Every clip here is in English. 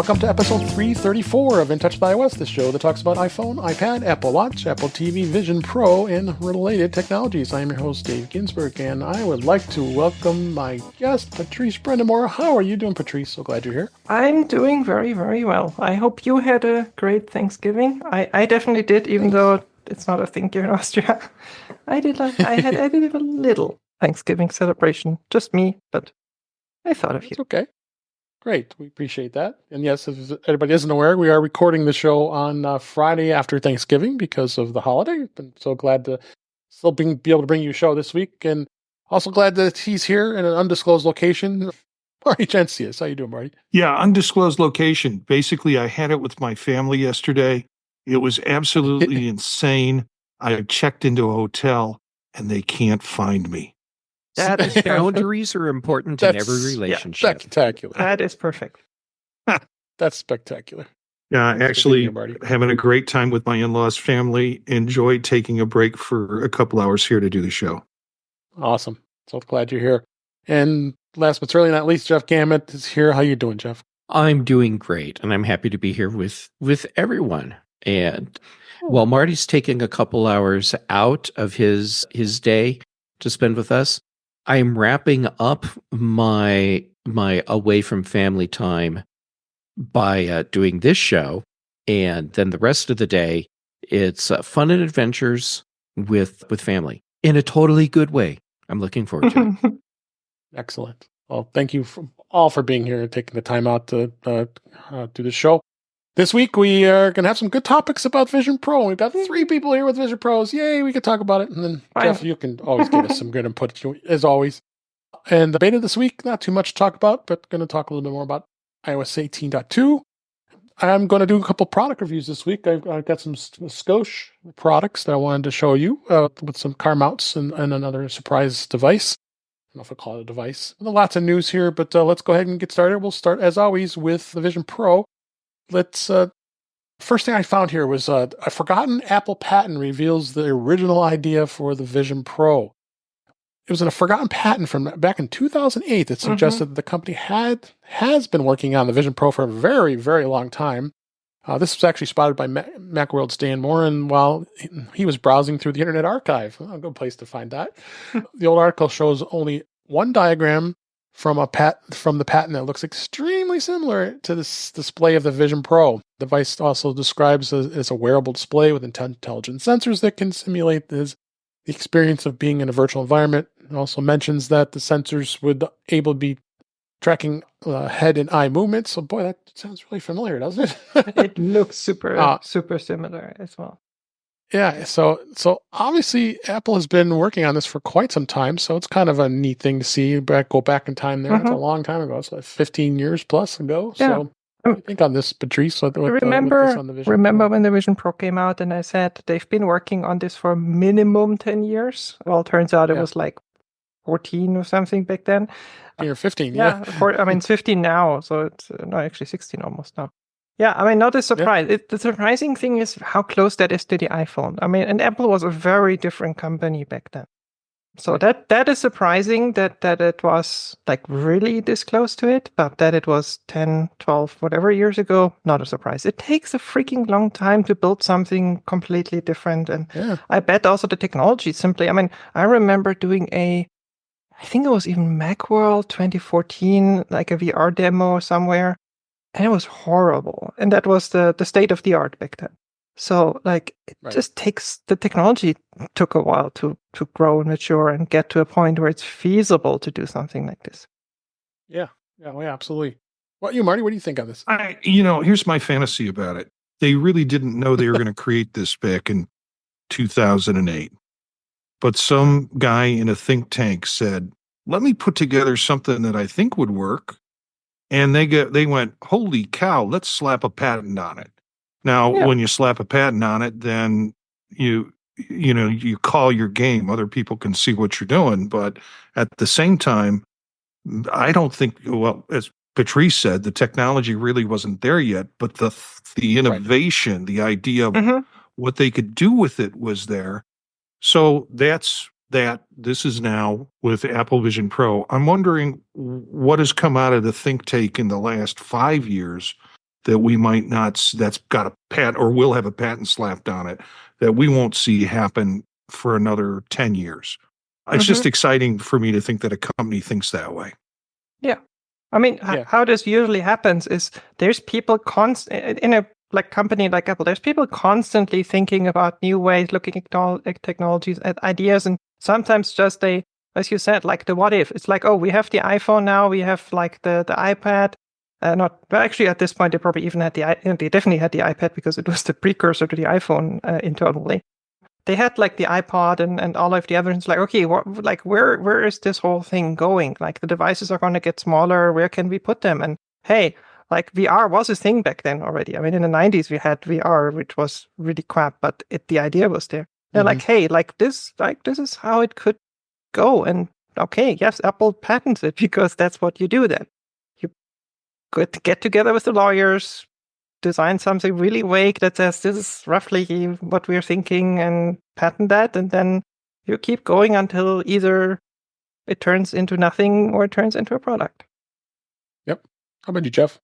welcome to episode 334 of In Touch with iOS, the show that talks about iPhone, iPad, Apple Watch, Apple TV, Vision Pro, and related technologies. I am your host, Dave Ginsburg, and I would like to welcome my guest, Patrice Brend'amour. How are you doing, Patrice? So glad you're here. I'm doing very, very well. I hope you had a great Thanksgiving. I definitely did, even though it's not a thing here in Austria. I did a little Thanksgiving celebration. Just me, but I thought of you. It's okay. Great. We appreciate that. And yes, if anybody isn't aware, we are recording the show on Friday after Thanksgiving because of the holiday. Been so glad to still be able to bring you a show this week. And also glad that he's here in an undisclosed location. Marty Jencius. How you doing, Marty? Yeah, undisclosed location. Basically, I had it with my family yesterday. It was absolutely insane. I checked into a hotel and they can't find me. That is Boundaries are important in every relationship. Yeah, spectacular. That is perfect. That's spectacular. Yeah, actually Marty. having a great time with my in-laws family. Enjoyed taking a break for a couple hours here to do the show. Awesome. So glad you're here. And last but certainly not least, Jeff Gamet is here. How you doing, Jeff? I'm doing great, and I'm happy to be here with everyone. And while Marty's taking a couple hours out of his day to spend with us, I'm wrapping up my away from family time by doing this show, and then the rest of the day it's fun and adventures with family in a totally good way. I'm looking forward to it. Excellent. Well, thank you all for being here and taking the time out to do the show. This week, we are going to have some good topics about Vision Pro. We've got 3 people here with Vision Pros. Yay, we can talk about it. And then, Jeff, you can always give us some good input, as always. And the beta this week, not too much to talk about, but going to talk a little bit more about iOS 18.2. I'm going to do a couple product reviews this week. I've got some Scosche products that I wanted to show you with some car mounts and another surprise device. I don't know if I call it a device. Lots of news here, but let's go ahead and get started. We'll start, as always, with the Vision Pro. First thing I found here was a forgotten Apple patent reveals the original idea for the Vision Pro. It was a forgotten patent from back in 2008 that suggested that the company has been working on the Vision Pro for a very, very long time. This was actually spotted by Macworld's Dan Morin while he was browsing through the Internet Archive. A good place to find that. The old article shows only one diagram from the patent that looks extremely similar to this display of the Vision Pro. The device also describes as a wearable display with intelligent sensors that can simulate the experience of being in a virtual environment. It also mentions that the sensors would able to be tracking head and eye movements. So, boy, that sounds really familiar, doesn't it? It looks super similar as well. Yeah, so obviously Apple has been working on this for quite some time, so it's kind of a neat thing to see. Go back in time there. It's a long time ago. It's like 15 years plus ago. Yeah. So what do you think on this, Patrice? Remember when the Vision Pro came out and I said they've been working on this for minimum 10 years? Well, it turns out it was like 14 or something back then. You're 15, yeah. It's 15 now, so it's actually 16 almost now. Yeah, not a surprise. The surprising thing is how close that is to the iPhone. And Apple was a very different company back then. So that is surprising that it was like really this close to it, but that it was 10, 12, whatever years ago, not a surprise. It takes a freaking long time to build something completely different. And I bet also the technology simply, I remember doing I think it was even Macworld 2014, like a VR demo somewhere. And it was horrible. And that was the state of the art back then. So, just takes, the technology took a while to grow and mature and get to a point where it's feasible to do something like this. Yeah, absolutely. What Marty? What do you think of this? Here's my fantasy about it. They really didn't know they were going to create this back in 2008. But some guy in a think tank said, let me put together something that I think would work. And they went, holy cow, let's slap a patent on it. Now, when you slap a patent on it, then you call your game. Other people can see what you're doing. But at the same time, I don't think, as Patrice said, the technology really wasn't there yet. But the innovation, the idea of what they could do with it was there. So that's that. This is now with Apple Vision Pro. I'm wondering what has come out of the think tank in the last 5 years that we might not, that's got a patent or will have a patent slapped on it, that we won't see happen for another 10 years. It's just exciting for me to think that a company thinks that way. Yeah. I mean, how this usually happens is there's people in a company like Apple, there's people constantly thinking about new ways, looking at technologies, at ideas, and sometimes just as you said, like the what if. It's like, oh, we have the iPhone now, we have like the iPad. Actually, at this point, they probably even had they definitely had the iPad because it was the precursor to the iPhone internally. They had like the iPod and all of the others. It's like, okay, where is this whole thing going? Like the devices are going to get smaller. Where can we put them? And hey, like VR was a thing back then already. I mean, in the 90s, we had VR, which was really crap, but the idea was there. They're like, hey, this is how it could go. And okay, yes, Apple patents it because that's what you do then. You get together with the lawyers, design something really vague that says this is roughly what we're thinking and patent that, and then you keep going until either it turns into nothing or it turns into a product. Yep. How about you, Jeff?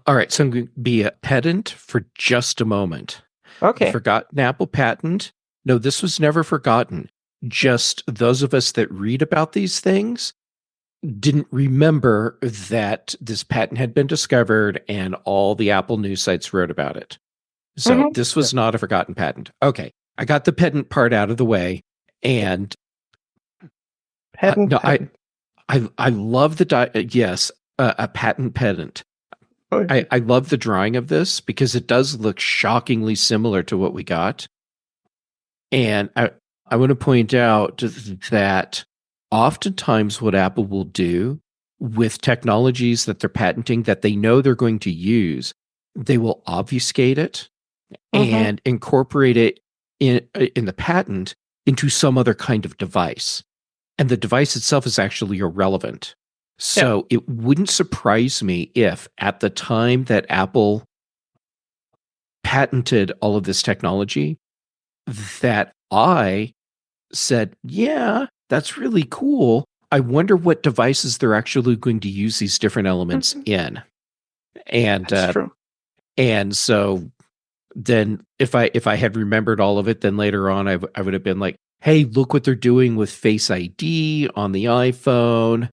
All right, so I'm going to be a pedant for just a moment. Okay. Forgotten Apple patent. No, this was never forgotten. Just those of us that read about these things didn't remember that this patent had been discovered and all the Apple news sites wrote about it. So this was not a forgotten patent. Okay, I got the pedant part out of the way, and patent. I love the a patent pedant. I love the drawing of this because it does look shockingly similar to what we got, and I want to point out that oftentimes what Apple will do with technologies that they're patenting that they know they're going to use, they will obfuscate it and incorporate it in the patent into some other kind of device. And the device itself is actually irrelevant. So it wouldn't surprise me if at the time that Apple patented all of this technology, that I said, yeah, that's really cool. I wonder what devices they're actually going to use these different elements in. And that's true. And so then if I had remembered all of it, then later on I would have been like, hey, look what they're doing with Face ID on the iPhone.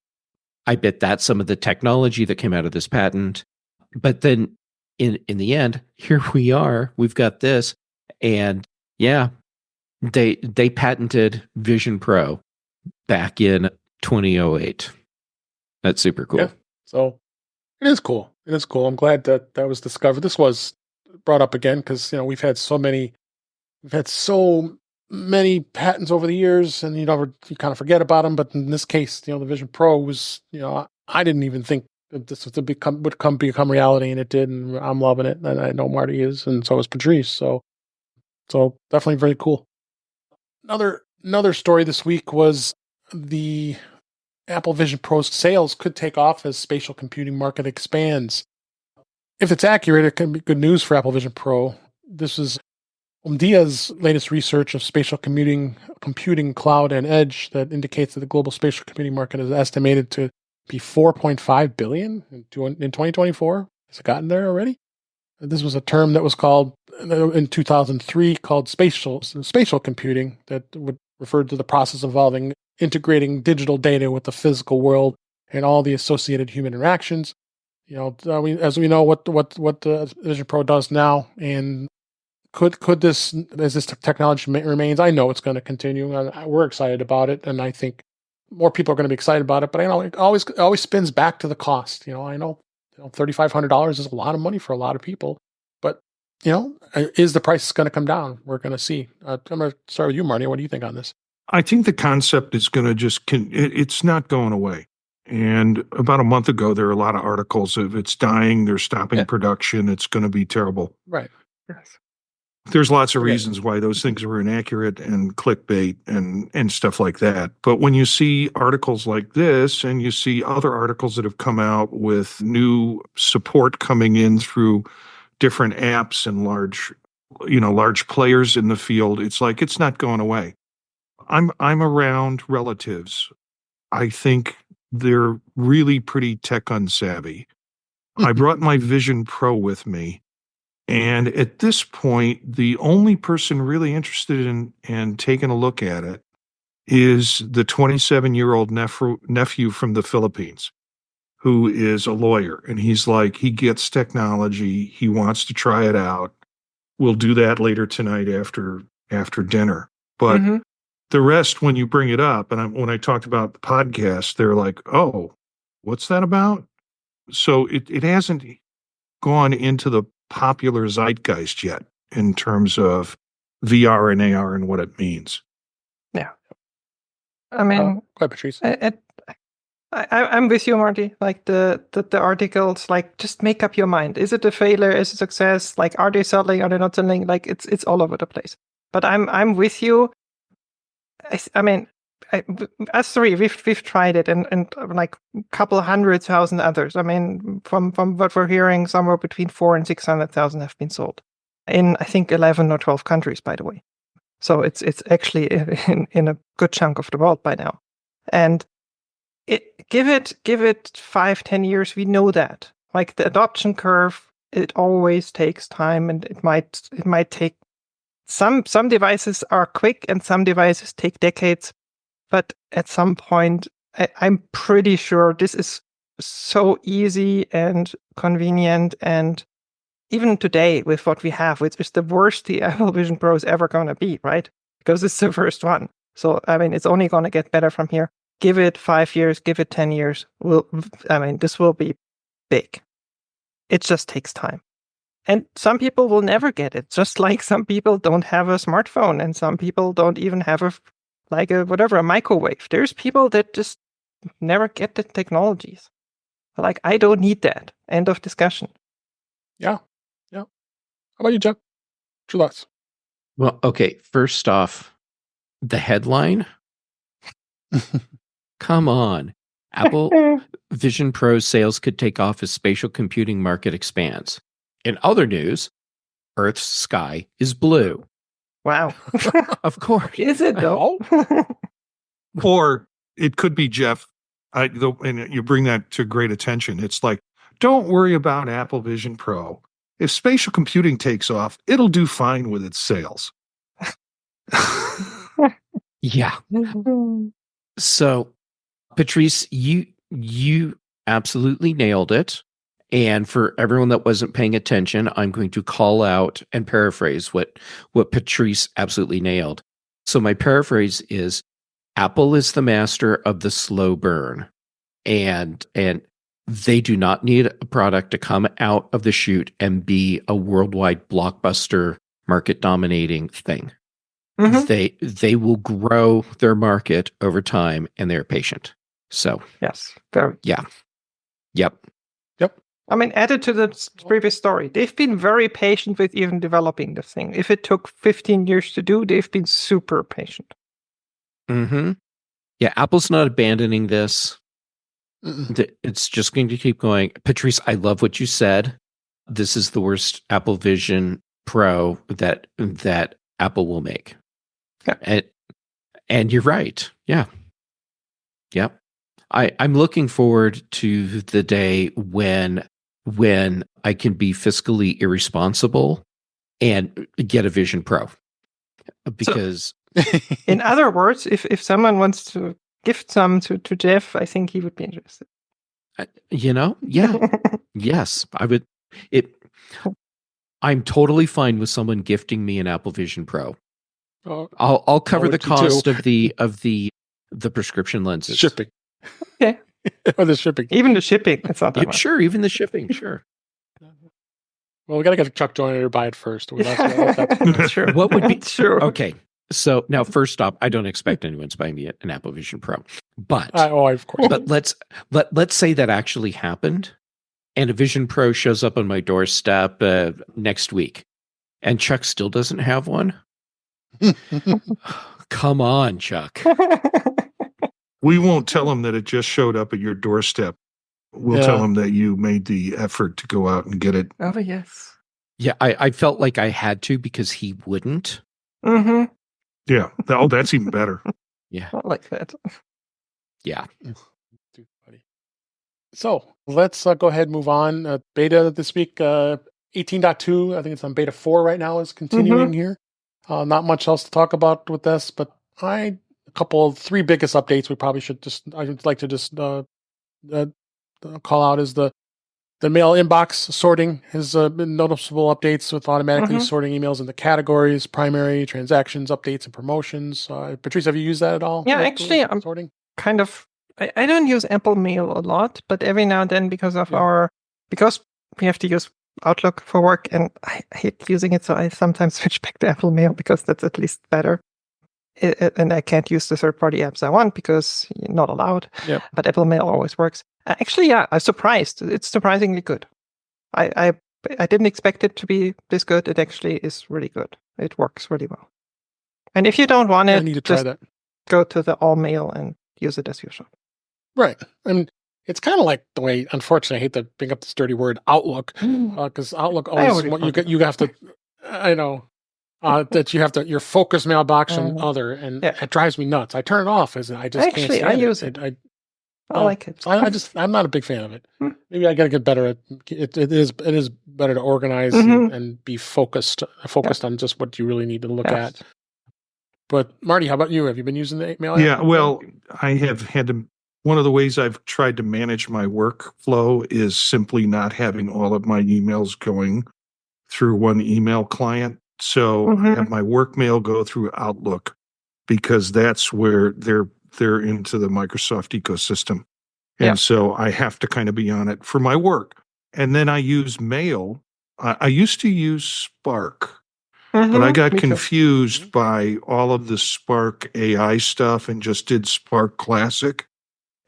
I bet that's some of the technology that came out of this patent. But then in the end, here we are. We've got this. And yeah, they patented Vision Pro back in 2008. That's super cool. Yeah. So it is cool. It is cool. I'm glad that was discovered. This was brought up again because we've had so many patents over the years, and you kind of forget about them. But in this case, the Vision Pro was, I didn't even think that this would become reality, and it did. And I'm loving it, and I know Marty is, and so is Patrice. So definitely very cool. Another story this week was the Apple Vision Pro's sales could take off as spatial computing market expands. If it's accurate, it can be good news for Apple Vision Pro. This is Omdia's latest research of spatial computing, cloud, and edge that indicates that the global spatial computing market is estimated to be $4.5 billion in 2024. Has it gotten there already? This was a term that was called in 2003 called spatial computing, that would refer to the process involving integrating digital data with the physical world and all the associated human interactions. As we know what the Vision Pro does now, and could this, as this technology remains, I know it's going to continue. We're excited about it, and I think more people are going to be excited about it. But I know it always spins back to the cost. I know $3,500 is a lot of money for a lot of people, but is the price going to come down? We're going to see. I'm going to start with you, Marty. What do you think on this? I think the concept is going to it's not going away. And about a month ago, there were a lot of articles of it's dying, they're stopping production, it's going to be terrible. Right. Yes. There's lots of reasons why those things were inaccurate and clickbait and stuff like that. But when you see articles like this, and you see other articles that have come out with new support coming in through different apps and large players in the field, it's like it's not going away. I'm around relatives. I think they're really pretty tech unsavvy. I brought my Vision Pro with me. And at this point, the only person really interested in taking a look at it is the 27-year-old nephew from the Philippines, who is a lawyer. And he's like, he gets technology. He wants to try it out. We'll do that later tonight after dinner. But the rest, when you bring it up, and when I talked about the podcast, they're like, oh, what's that about? So it hasn't gone into the popular zeitgeist yet in terms of VR and AR and what it means. Yeah. I mean, go ahead, Patrice. I'm with you, Marty. Like the articles, like just make up your mind. Is it a failure? Is it a success? Like, are they selling? Are they not selling? Like it's all over the place. But I'm with you. I mean, us three, we've tried it, and like a couple 100,000 others. I mean, from what we're hearing, somewhere between 400,000 and 600,000 have been sold in, I think, 11 or 12 countries, by the way. So it's actually in a good chunk of the world by now. And give it 5-10 years. We know that, like the adoption curve, it always takes time, and it might take. Some devices are quick, and some devices take decades. But at some point, I'm pretty sure this is so easy and convenient. And even today, with what we have, which is the worst the Apple Vision Pro is ever going to be, right? Because it's the first one. So, I mean, it's only going to get better from here. Give it 5 years, give it 10 years. This will be big. It just takes time. And some people will never get it, just like some people don't have a smartphone, and some people don't even have a microwave. There's people that just never get the technologies. Like, I don't need that. End of discussion. Yeah. How about you, Jeff? Your thoughts? Well, okay. First off, the headline. Come on. Apple Vision Pro sales could take off as spatial computing market expands. In other news, Earth's sky is blue. Wow. Of course. Is it though? Or it could be, Jeff, and you bring that to great attention. It's like, don't worry about Apple Vision Pro. If spatial computing takes off, it'll do fine with its sales. Yeah. So, Patrice, you absolutely nailed it. And for everyone that wasn't paying attention, I'm going to call out and paraphrase what Patrice absolutely nailed. So my paraphrase is, Apple is the master of the slow burn. And they do not need a product to come out of the chute and be a worldwide blockbuster market dominating thing. They will grow their market over time, and they're patient. So yes, very. Yeah. Yep. I mean, added to the previous story, they've been very patient with even developing the thing. If it took 15 years to do, they've been super patient. Yeah, Apple's not abandoning this. It's just going to keep going. Patrice, I love what you said. This is the worst Apple Vision Pro that Apple will make. Yeah. And you're right. Yeah. Yep. I'm looking forward to the day when I can be fiscally irresponsible and get a Vision Pro. Because in other words, if someone wants to gift some to Jeff, I think he would be interested. Yeah. Yes, I would. I'm totally fine with someone gifting me an Apple Vision Pro. I'll cover the cost of the prescription lenses. Shipping. Okay. Or the shipping. Even the shipping. It's not that much. Sure, even the shipping, sure. Well, we got to get Chuck Joyner to buy it first. That's true. What would be true? Okay. So now, first off, I don't expect anyone's buying me an Apple Vision Pro, but of course. But let's say that actually happened, and a Vision Pro shows up on my doorstep next week, and Chuck still doesn't have one. Come on, Chuck. We won't tell him that it just showed up at your doorstep. We'll tell him that you made the effort to go out and get it. Oh, yes. Yeah, I felt like I had to because he wouldn't. Yeah. Oh, that's even better. Yeah. I like that. Yeah. Too funny. So let's go ahead and move on. Beta this week, 18.2. I think it's on beta 4 right now, is continuing here. Not much else to talk about with this, but three biggest updates we probably should I would like to just call out is the mail inbox sorting has been noticeable updates with automatically sorting emails into categories, primary, transactions, updates, and promotions. Patrice, have you used that at all? Yeah, actually, I'm sorting. Kind of. I don't use Apple Mail a lot, but every now and then because we have to use Outlook for work, and I hate using it, so I sometimes switch back to Apple Mail because that's at least better. And I can't use the third-party apps I want because you're not allowed. Yep. But Apple Mail always works. Actually, yeah, I'm surprised. It's surprisingly good. I didn't expect it to be this good. It actually is really good. It works really well. And if you don't want it, I need to try that. Go to the All Mail and use it as usual. Right. I mean, it's kind of like the way, unfortunately, I hate to bring up this dirty word, Outlook, because Outlook always, you have to, I know, that you have to, your focus mailbox and other, and it drives me nuts. I turn it off as I just actually, can't stand use it. I like it. So I'm not a big fan of it. Maybe I got to get better at it. It is better to organize and be focused on just what you really need to look at. But Marty, how about you? Have you been using the mail app? Yeah, well, I have had to. One of the ways I've tried to manage my workflow is simply not having all of my emails going through one email client. So I have my work mail go through Outlook because that's where they're into the Microsoft ecosystem. And so I have to kind of be on it for my work. And then I use Mail. I used to use Spark. But I got confused by all of the Spark AI stuff and just did Spark Classic.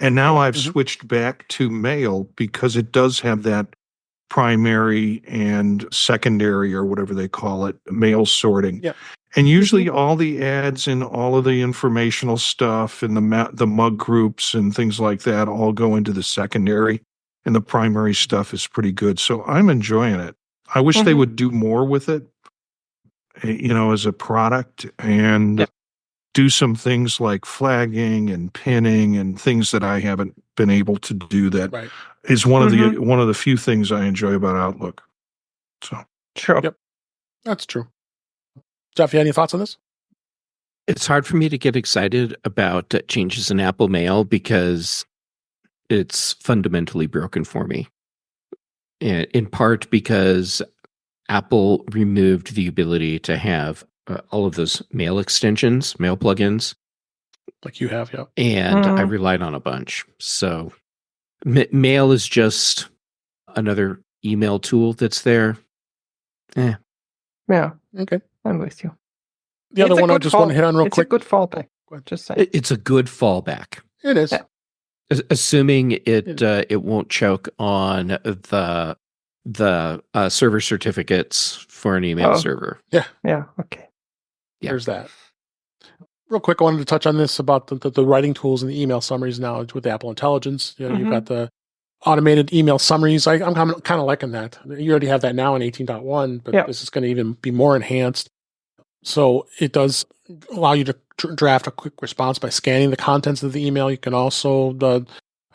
And now I've switched back to Mail because it does have that primary and secondary, or whatever they call it, mail sorting. Yeah. And usually all the ads and all of the informational stuff and the mug groups and things like that all go into the secondary, and the primary stuff is pretty good. So I'm enjoying it. I wish they would do more with it, as a product, and do some things like flagging and pinning and things that I haven't been able to do. That is one of the few things I enjoy about Outlook. So sure. Yep. That's true. Jeff, you have any thoughts on this? It's hard for me to get excited about changes in Apple Mail because it's fundamentally broken for me. In part because Apple removed the ability to have all of those mail extensions, mail plugins. Like you have, yeah. And I relied on a bunch. So mail is just another email tool that's there. Yeah. Okay. I'm with you. The other one I just want to hit on real quick. It's a good fallback. Just saying. It's a good fallback. It is. Yeah. Assuming it won't choke on the server certificates for an email server. Yeah. Yeah. Okay. Yeah. There's that. Real quick, I wanted to touch on this about the writing tools and the email summaries now with Apple Intelligence. You've got the automated email summaries. I'm kind of liking that. You already have that now in 18.1, but this is going to even be more enhanced. So it does allow you to draft a quick response by scanning the contents of the email. You can also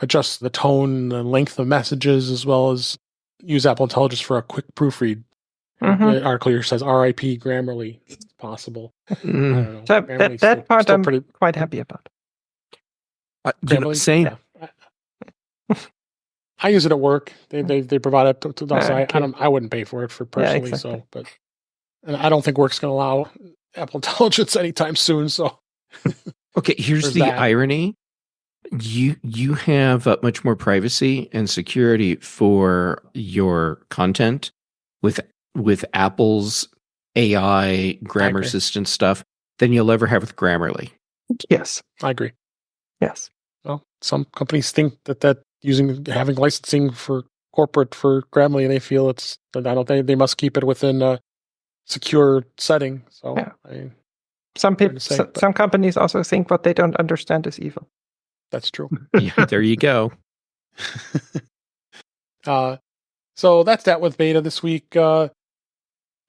adjust the tone, the length of messages, as well as use Apple Intelligence for a quick proofread. The article here says RIP Grammarly. It's possible. I don't know. So that part I'm quite happy about. Same. Yeah. I use it at work. They provide it to us. I wouldn't pay for it personally. Yeah, exactly. And I don't think work's going to allow Apple Intelligence anytime soon. So, okay, here's the irony. You have much more privacy and security for your content with Apple's AI grammar assistant stuff than you'll ever have with Grammarly. Yes, I agree. Yes. Well, some companies think that having licensing for corporate for Grammarly, they feel they must keep it within a secure setting. So some companies also think what they don't understand is evil. That's true. Yeah, there you go. So that's that with beta this week.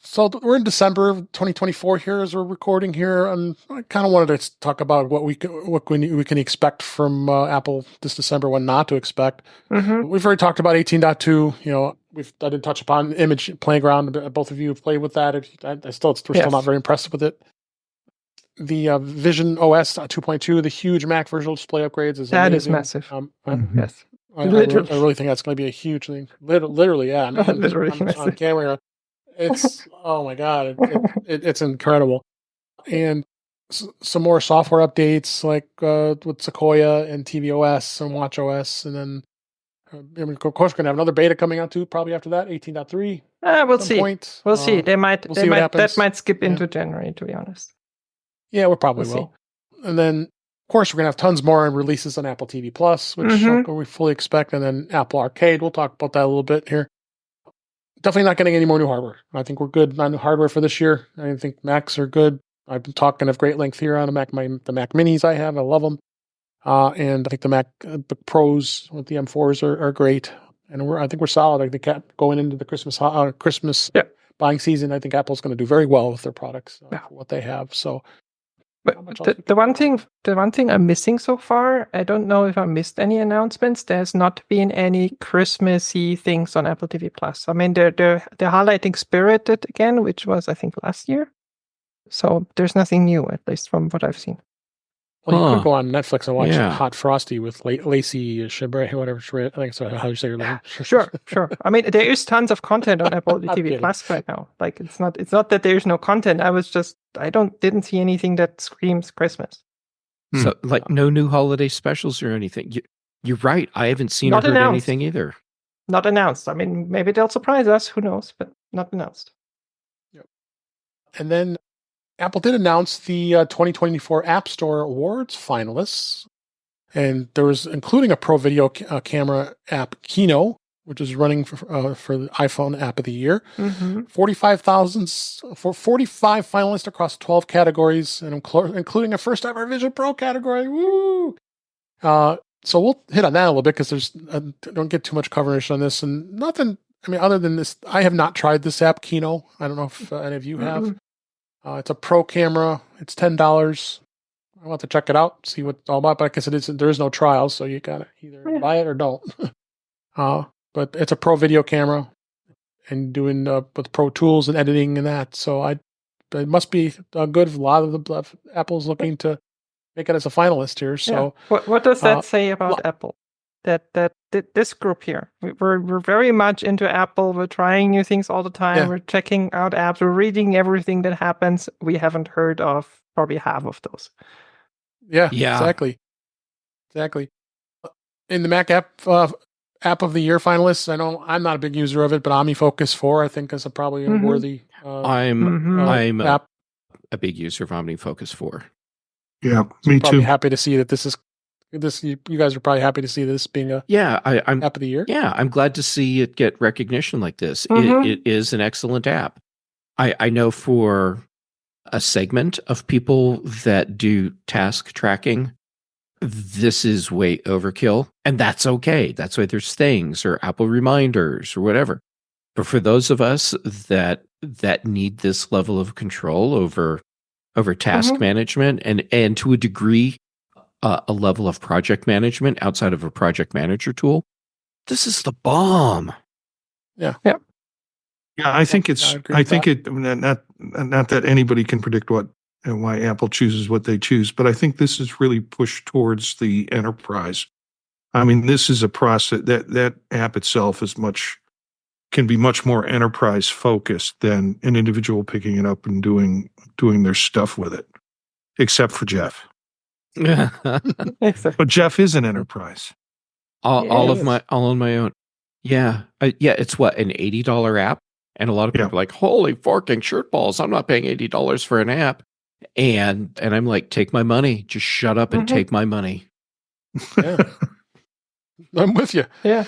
So we're in December of 2024 here as we're recording here, and I kind of wanted to talk about what we can expect from Apple this December, what not to expect. Mm-hmm. We've already talked about 18.2. You know, I didn't touch upon Image Playground. Both of you have played with that. We're still not very impressed with it. The Vision OS 2.2, the huge Mac visual display upgrades is that amazing. is massive. Yes, I really think that's going to be a huge thing. Literally, yeah. Literally on camera. It's oh my god, it's incredible, and some more software updates like with Sequoia and tvOS and watchOS, and then of course we're gonna have another beta coming out too, probably after that 18.3. We'll see. We'll see. That might skip into January, to be honest. Yeah, we probably will. And then of course we're gonna have tons more releases on Apple TV Plus, which we fully expect, and then Apple Arcade. We'll talk about that a little bit here. Definitely not getting any more new hardware. I think we're good on new hardware for this year. I think Macs are good. I've been talking of great length here on the Mac Minis I have. I love them. And I think the Mac Pros with the M4s are great. And I think we're solid. I think going into the Christmas buying season, I think Apple's going to do very well with their products, for what they have. So, but the one thing I'm missing so far, I don't know if I missed any announcements. There's not been any Christmassy things on Apple TV Plus. I mean, they're highlighting Spirited again, which was I think last year. So there's nothing new, at least from what I've seen. Well, you could go on Netflix and watch Hot Frosty with Lacey Chabert, whatever. I think that's how you say your name. Sure. I mean, there is tons of content on Apple TV Plus right now. Like, it's not that there's no content. I didn't see anything that screams Christmas. So, like, no new holiday specials or anything. You're right. I haven't seen or heard anything either. Not announced. I mean, maybe they'll surprise us. Who knows? But not announced. Yep. And then Apple did announce the 2024 App Store Awards finalists, and there was including a Pro Video camera app, Kino, which is running for the iPhone App of the Year. 45 finalists across 12 categories, and including a first ever Vision Pro category. Woo! So we'll hit on that a little bit because don't get too much coverage on this, and nothing. I mean, other than this, I have not tried this app, Kino. I don't know if any of you have. It's a pro camera. It's $10. I want to check it out, see what it's all about. But I guess there is no trial, so you gotta either buy it or don't. But it's a pro video camera, and doing with pro tools and editing and that. So it must be good. A lot of the Apple's looking to make it as a finalist here. So what does that say about Apple? That this group here, we're very much into Apple. We're trying new things all the time. Yeah. We're checking out apps. We're reading everything that happens. We haven't heard of probably half of those. Yeah. Exactly. In the Mac App of the Year finalists, I know I'm not a big user of it, but OmniFocus 4 I think is probably a worthy. I'm a big user of OmniFocus 4. Yeah, me too. Happy to see that this is. You guys are probably happy to see this being I'm app of the year. Yeah, I'm glad to see it get recognition like this. It is an excellent app. I know for a segment of people that do task tracking, this is way overkill, and that's okay. That's why there's things or Apple reminders or whatever. But for those of us that need this level of control over task management and to a degree a level of project management outside of a project manager tool, this is the bomb. Yeah. I think it's. I think it. Not that anybody can predict what and why Apple chooses what they choose, but I think this is really pushed towards the enterprise. I mean, this is a process that app itself can be much more enterprise focused than an individual picking it up and doing their stuff with it, except for Jeff. But Jeff is an enterprise. All on my own. Yeah. It's what, an $80 app? And a lot of people are like, holy forking shirt balls, I'm not paying $80 for an app. And I'm like, take my money. Just shut up and take my money. Yeah. I'm with you. Yeah.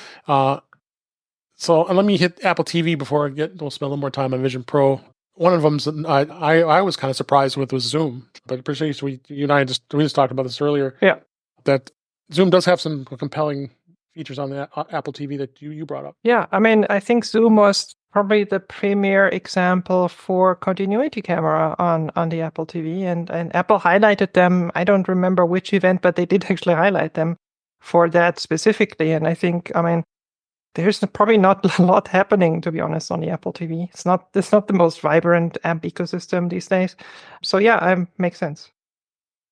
So let me hit Apple TV before we'll spend a little more time on Vision Pro. One of them I was kind of surprised with was Zoom, but Patrice, we just talked about this earlier. Yeah, that Zoom does have some compelling features on the Apple TV that you brought up. Yeah, I mean, I think Zoom was probably the premier example for continuity camera on the Apple TV, and Apple highlighted them. I don't remember which event, but they did actually highlight them for that specifically. And I think, there's probably not a lot happening, to be honest, on the Apple TV. It's not the most vibrant app ecosystem these days. So yeah, makes sense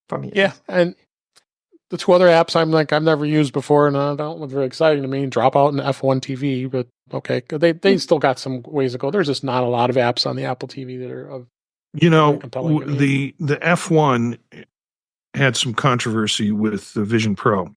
for me. Yeah, and the two other apps I've never used before, and don't look very exciting to me. Dropout and F1 TV, but okay, they still got some ways to go. There's just not a lot of apps on the Apple TV that are of compelling to me. The F1 had some controversy with the Vision Pro.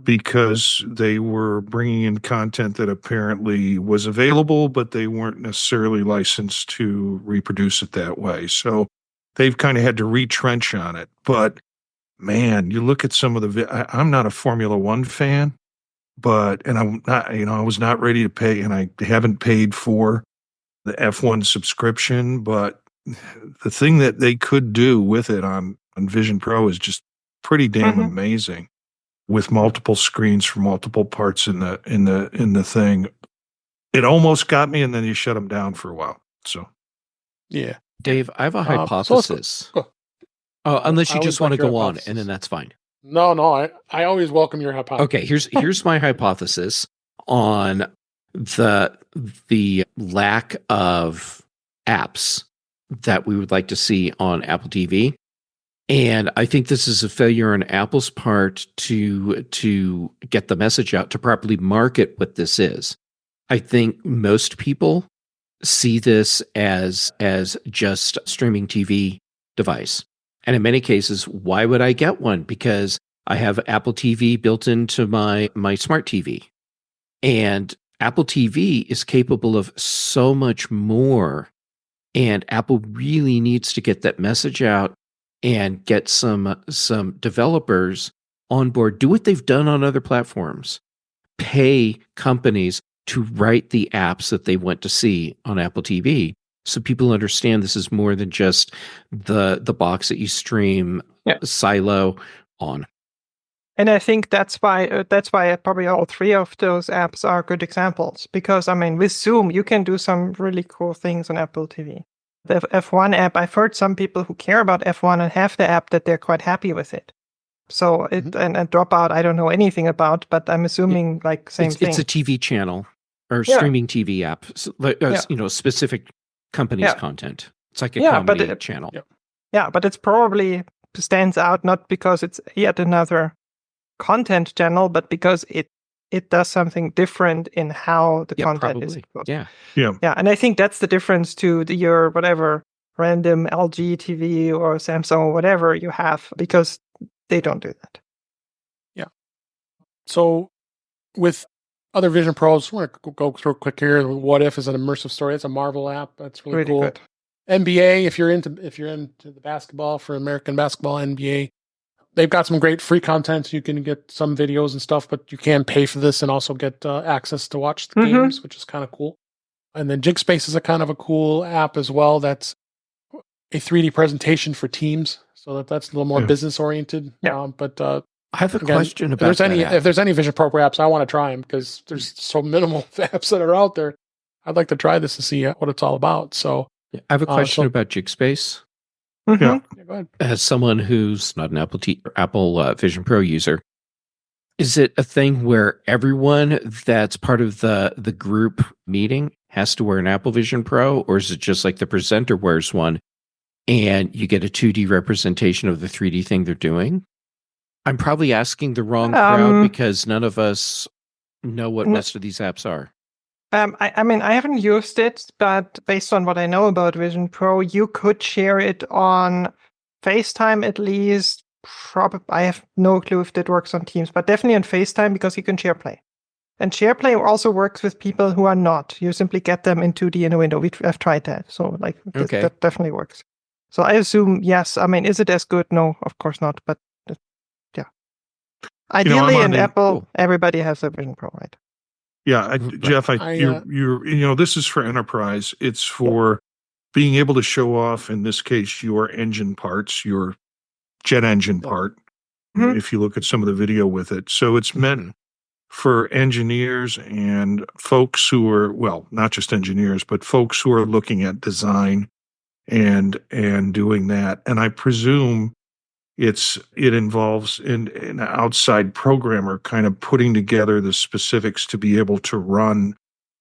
Because they were bringing in content that apparently was available, but they weren't necessarily licensed to reproduce it that way. So they've kind of had to retrench on it. But man, you look at some of I'm not a Formula One fan, and I'm not, I was not ready to pay, and I haven't paid for the F1 subscription. But the thing that they could do with it on Vision Pro is just pretty damn amazing. With multiple screens for multiple parts in the thing, it almost got me, and then you shut them down for a while. So, yeah, Dave, I have a hypothesis. Unless you just want to go on, and then that's fine. No, I always welcome your hypothesis. Okay, here's my hypothesis on the lack of apps that we would like to see on Apple TV. And I think this is a failure on Apple's part to get the message out, to properly market what this is. I think most people see this as just a streaming TV device. And in many cases, why would I get one? Because I have Apple TV built into my smart TV. And Apple TV is capable of so much more. And Apple really needs to get that message out and get some developers on board, do what they've done on other platforms, pay companies to write the apps that they want to see on Apple TV, so people understand this is more than just the box that you stream silo on. And I think that's why probably all three of those apps are good examples, because with Zoom you can do some really cool things on Apple TV. The F1 app, I've heard some people who care about F1 and have the app that they're quite happy with it. So and Dropout, I don't know anything about, but I'm assuming same thing. It's a TV channel or streaming TV app, specific company's content. It's like a comedy channel. Yeah, but it's probably stands out not because it's yet another content channel, but because it does something different in how the content is exposed. Yeah. And I think that's the difference to your whatever random LG TV or Samsung or whatever you have, because they don't do that. Yeah. So with other Vision Pros, I want to go through quick here. What If is an immersive story. It's a Marvel app. That's really cool. Good. NBA, if you're into the basketball, for American basketball, NBA, they've got some great free content. You can get some videos and stuff, but you can pay for this and also get access to watch the games, which is kind of cool. And then Jigspace is a kind of a cool app as well. That's a 3D presentation for teams, so that's a little more business oriented. But I have a question about if there's any Vision Pro apps, I want to try them because there's so minimal apps that are out there. I'd like to try this and see what it's all about. So I have a question about Jigspace. Go ahead. As someone who's not an Apple Vision Pro user, is it a thing where everyone that's part of the group meeting has to wear an Apple Vision Pro, or is it just like the presenter wears one and you get a 2D representation of the 3D thing they're doing? I'm probably asking the wrong crowd because none of us know what most of these apps are. I haven't used it, but based on what I know about Vision Pro, you could share it on FaceTime at least. I have no clue if that works on Teams, but definitely on FaceTime because you can SharePlay. And SharePlay also works with people who are not. You simply get them in 2D in a window. I've tried that. So that definitely works. So I assume, yes. Is it as good? No, of course not. But yeah. Ideally in Apple, everybody has a Vision Pro, right? Yeah, Jeff, this is for enterprise. It's for being able to show off, in this case, your engine parts, your jet engine part, if you look at some of the video with it. So it's meant for engineers and folks who are, well, not just engineers, but folks who are looking at design and doing that. And I presume it involves an outside programmer kind of putting together the specifics to be able to run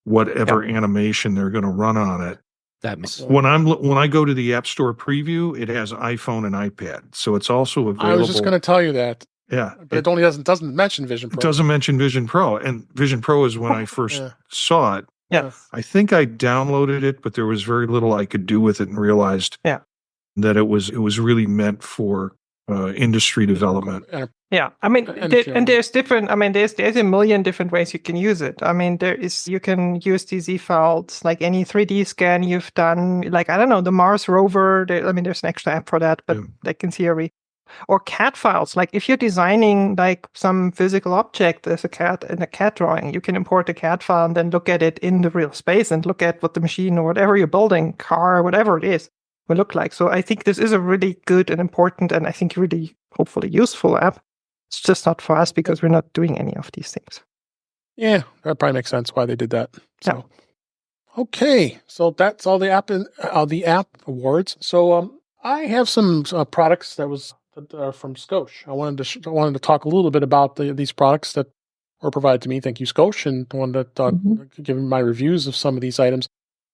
whatever animation they're going to run on it. That makes sense. When I go to the App Store preview, it has iPhone and iPad, so it's also available. I was just going to tell you that. Yeah, but it only doesn't mention Vision Pro. It doesn't mention Vision Pro, and Vision Pro is when I first saw it. Yeah, I think I downloaded it, but there was very little I could do with it, and realized that it was really meant for industry development. Yeah, I mean, and there's different. I mean, there's a million different ways you can use it. I mean, you can use these files like any 3D scan you've done, like I don't know, the Mars rover. There's an extra app for that, but like in theory, or CAD files. Like if you're designing like some physical object as a CAD drawing, you can import a CAD file and then look at it in the real space and look at what the machine or whatever you're building, car, whatever it is, will look like. So I think this is a really good and important, and I think really hopefully useful app. It's just not for us because we're not doing any of these things. Yeah, that probably makes sense why they did that. So, okay, so that's all the app awards. So I have some products that are from Scosche. I wanted to talk a little bit about these products that were provided to me. Thank you, Scosche, and wanted to give my reviews of some of these items.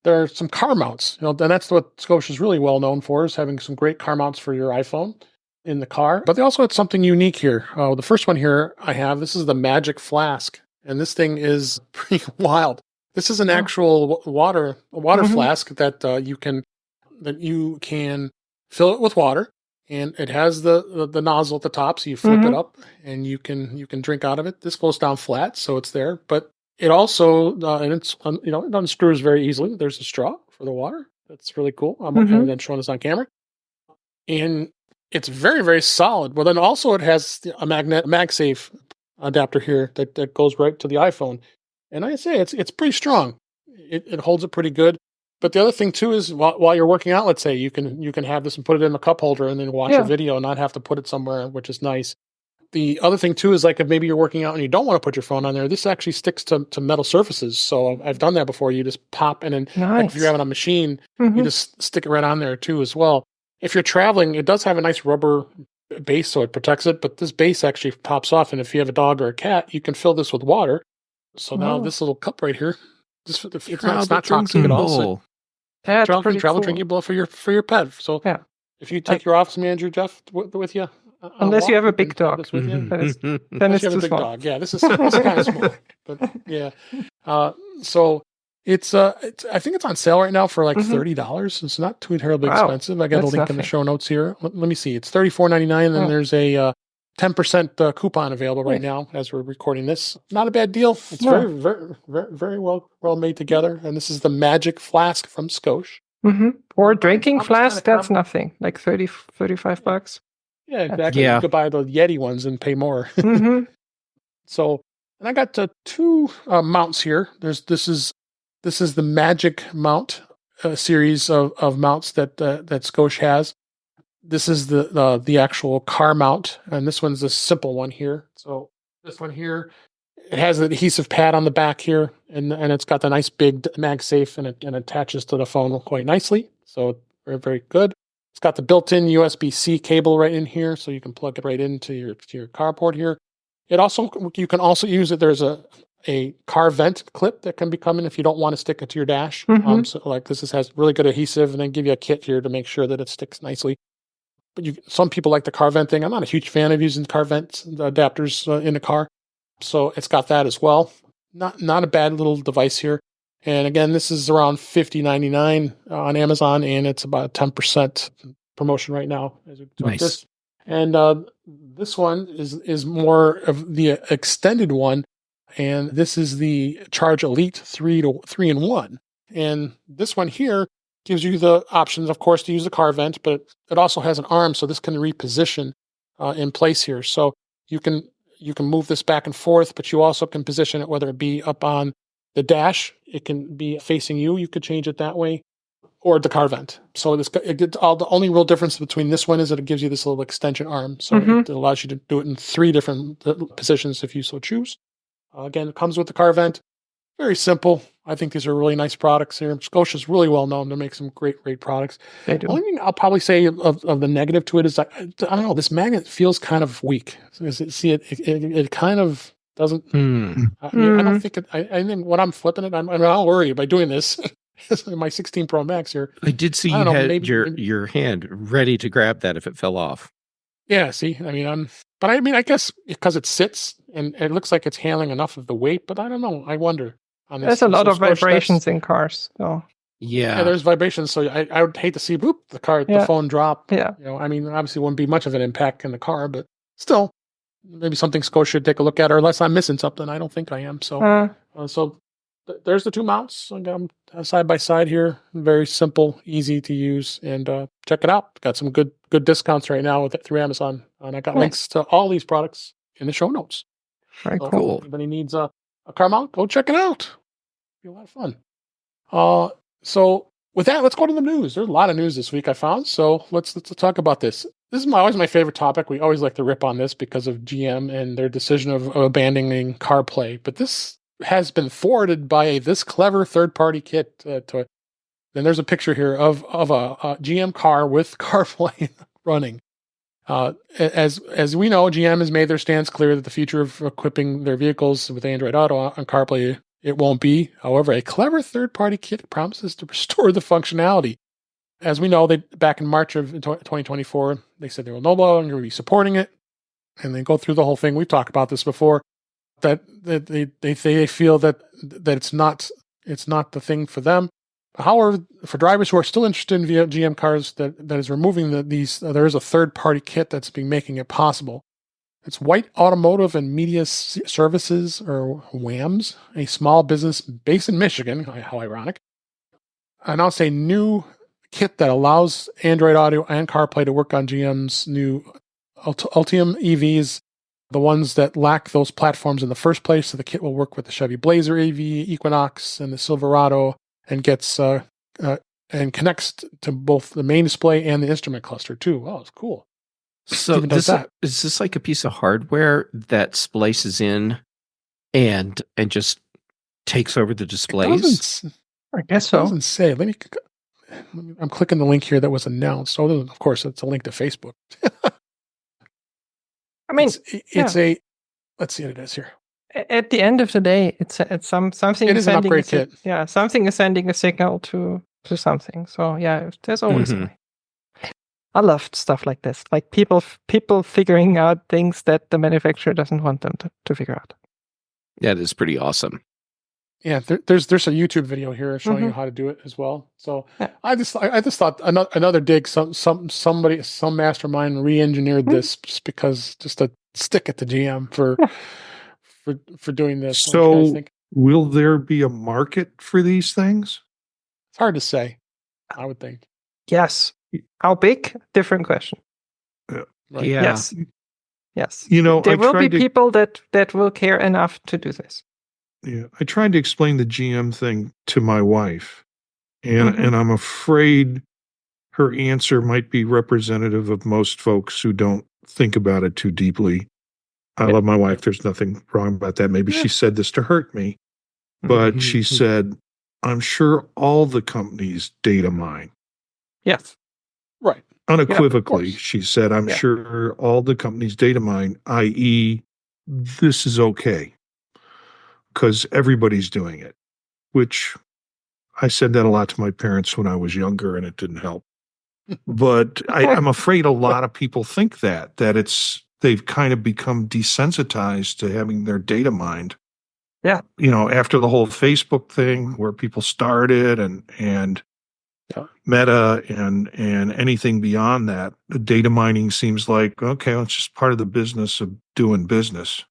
There are some car mounts, and that's what Scosche is really well known for, is having some great car mounts for your iPhone in the car. But they also had something unique here. The first one here this is the Magic Flask, and this thing is pretty wild. This is an actual water flask that you can fill it with water, and it has the nozzle at the top, so you flip it up and you can drink out of it. This goes down flat, so it's there, but it also it unscrews very easily. There's a straw for the water. That's really cool. I'm going to show this on camera, and it's very, very solid. But then also it has a MagSafe adapter here that goes right to the iPhone. And I say it's pretty strong. It holds it pretty good. But the other thing too is while you're working out, let's say you can have this and put it in a cup holder and then watch a video and not have to put it somewhere, which is nice. The other thing too is like if maybe you're working out and you don't want to put your phone on there, this actually sticks to metal surfaces. So I've done that before. You just pop and then like if you're having a machine, you just stick it right on there too as well. If you're traveling, it does have a nice rubber base, so it protects it, but this base actually pops off, and if you have a dog or a cat, you can fill this with water. So now this little cup right here, it's not toxic at all. So travel drinking bowl for your pet. So if you take your office manager, Jeff, with you, unless you have a big dog, with you, then it's too small. Dog. Yeah, this is kind of small, but yeah. So it's I think it's on sale right now for like $30. It's not too terribly expensive. I got a link in the show notes here. Let me see. It's $34.99, and there's a 10% coupon available right now as we're recording this. Not a bad deal. It's very, very, very, very well made together. And this is the Magic Flask from Scosche. Or drinking flask, that's nothing. Like $35. Yeah, exactly. You could buy the Yeti ones and pay more. So, and I got two mounts here. This is the Magic Mount series of mounts that Scosche has. This is the actual car mount, and this one's a simple one here. So this one here, it has an adhesive pad on the back here, and it's got the nice big MagSafe, and it attaches to the phone quite nicely. So very, very good. It's got the built-in USB-C cable right in here, so you can plug it right into your carport here. You can also use it. There's a car vent clip that can be coming if you don't want to stick it to your dash. So like this has really good adhesive, and then give you a kit here to make sure that it sticks nicely. But some people like the car vent thing. I'm not a huge fan of using car vent adapters in the car, so it's got that as well. Not a bad little device here. And again, this is around $50.99 on Amazon, and it's about 10% promotion right now as we talk this. And this one is more of the extended one. And this is the Charge Elite 3-in-1. And this one here gives you the options, of course, to use the car vent, but it also has an arm, so this can reposition in place here. So you can move this back and forth, but you also can position it, whether it be up on the dash, it can be facing you. You could change it that way, or the car vent. So the only real difference between this one is that it gives you this little extension arm. So it allows you to do it in 3 different positions if you so choose. Again, it comes with the car vent. Very simple. I think these are really nice products here. Scosche is really well known to make some great products. They do. Only thing I'll probably say of the negative to it is I don't know. This magnet feels kind of weak. It kind of doesn't. I mean, I don't think it. I think when I'm flipping it, I'm not worried by doing this. My 16 Pro Max here. I did see you had your hand ready to grab that if it fell off. Yeah. See, I mean, I guess because it sits and it looks like it's handling enough of the weight, but I don't know. I wonder. There's a lot of vibrations in cars. So. Yeah, there's vibrations. So I would hate to see the phone drop. Yeah. I mean, obviously it wouldn't be much of an impact in the car, but still, maybe something Scosche should take a look at, or unless I'm missing something. I don't think I am. So, there's the two mounts. I got them side by side here. Very simple, easy to use, and check it out. Got some good discounts right now through Amazon, and I got links to all these products in the show notes. Very cool. If anybody needs a car mount, go check it out. Be a lot of fun. So with that, let's go to the news. There's a lot of news this week I found. So let's talk about this. This is always my favorite topic. We always like to rip on this because of GM and their decision of abandoning CarPlay. But this has been thwarted by this clever third-party kit to it. And there's a picture here of a GM car with CarPlay running. As we know, GM has made their stance clear that the future of equipping their vehicles with Android Auto on CarPlay, it won't be. However, a clever third-party kit promises to restore the functionality. As we know, back in March of 2024, they said they were no longer be supporting it, and they go through the whole thing. We've talked about this before. That they feel that it's not the thing for them. However, for drivers who are still interested in GM cars, that is removing these. There is a third-party kit that's been making it possible. It's White Automotive and Media Services, or WAMS, a small business based in Michigan. How ironic! Announced a new kit that allows Android Auto and CarPlay to work on GM's new Ultium EVs, the ones that lack those platforms in the first place. So the kit will work with the Chevy Blazer EV, Equinox, and the Silverado, and gets and connects to both the main display and the instrument cluster too. Oh, it's cool. So is this like a piece of hardware that splices in and just takes over the displays? I guess so. It doesn't say. I'm clicking the link here that was announced. So of course, it's a link to Facebook. I mean, it's a. Let's see what it is here. At the end of the day, it's something. It is an upgrade kit. Yeah, something is sending a signal to something. So yeah, there's always a way. I love stuff like this, like people figuring out things that the manufacturer doesn't want them to figure out. That is pretty awesome. Yeah, there's a YouTube video here showing you how to do it as well. So yeah. I just thought another dig. Some mastermind re-engineered this just to stick it to GM for doing this. So will there be a market for these things? It's hard to say. I would think. Yes. How big? Different question. Right. Yeah. Yes. There will be people that will care enough to do this. Yeah, I tried to explain the GM thing to my wife, and I'm afraid her answer might be representative of most folks who don't think about it too deeply. I love my wife. There's nothing wrong about that. Maybe she said this to hurt me, but she said, I'm sure all the companies data mine. Yes. Right. Unequivocally, she said, I'm sure all the companies data mine, i.e., this is okay because everybody's doing it, which I said that a lot to my parents when I was younger and it didn't help. But I'm afraid a lot of people think that they've kind of become desensitized to having their data mined. Yeah. After the whole Facebook thing where people started and Meta and anything beyond that, the data mining seems like, okay, well, it's just part of the business of doing business.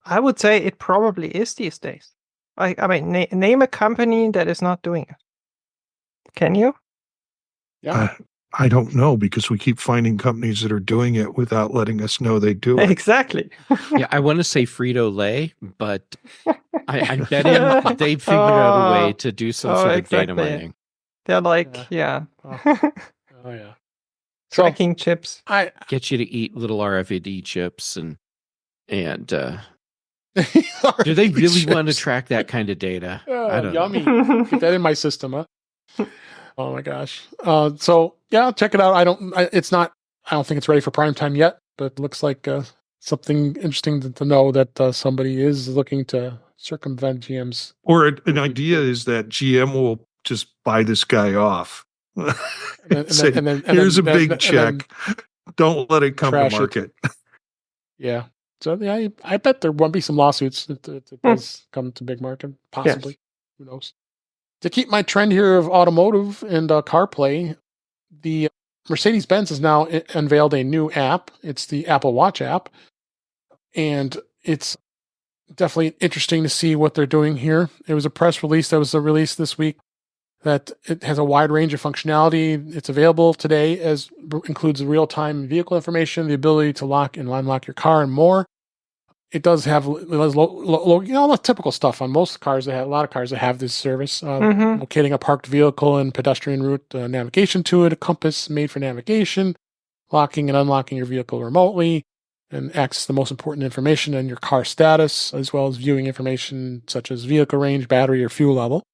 I would say it probably is these days. Name a company that is not doing it. Can you? Yeah. I don't know because we keep finding companies that are doing it without letting us know they do it. Exactly. Yeah, I want to say Frito-Lay, but I bet him they figured out a way to do some sort of data mining. They're like, Oh yeah. Tracking chips. Get you to eat little RFID chips and Do they really want to track that kind of data? I don't yummy. know. Get that in my system, huh? Oh my gosh. So yeah, check it out. I don't think it's ready for prime time yet, but it looks like something interesting to know that somebody is looking to circumvent GM's. Or an idea is that GM will just buy this guy off. Say, here's a big check. Don't let it come to market. Yeah. So yeah, I bet there won't be some lawsuits if it does come to big market. Possibly. Yes. Who knows? To keep my trend here of automotive and CarPlay, the Mercedes-Benz has now unveiled a new app. It's the Apple Watch app. And it's definitely interesting to see what they're doing here. It was a press release that was released this week that it has a wide range of functionality. It's available today, as includes real-time vehicle information, the ability to lock and unlock your car, and more. It does have the typical stuff on most cars. A lot of cars that have this service. Locating a parked vehicle and pedestrian route, navigation to it, a compass made for navigation, locking and unlocking your vehicle remotely, and access the most important information and your car status, as well as viewing information such as vehicle range, battery, or fuel level.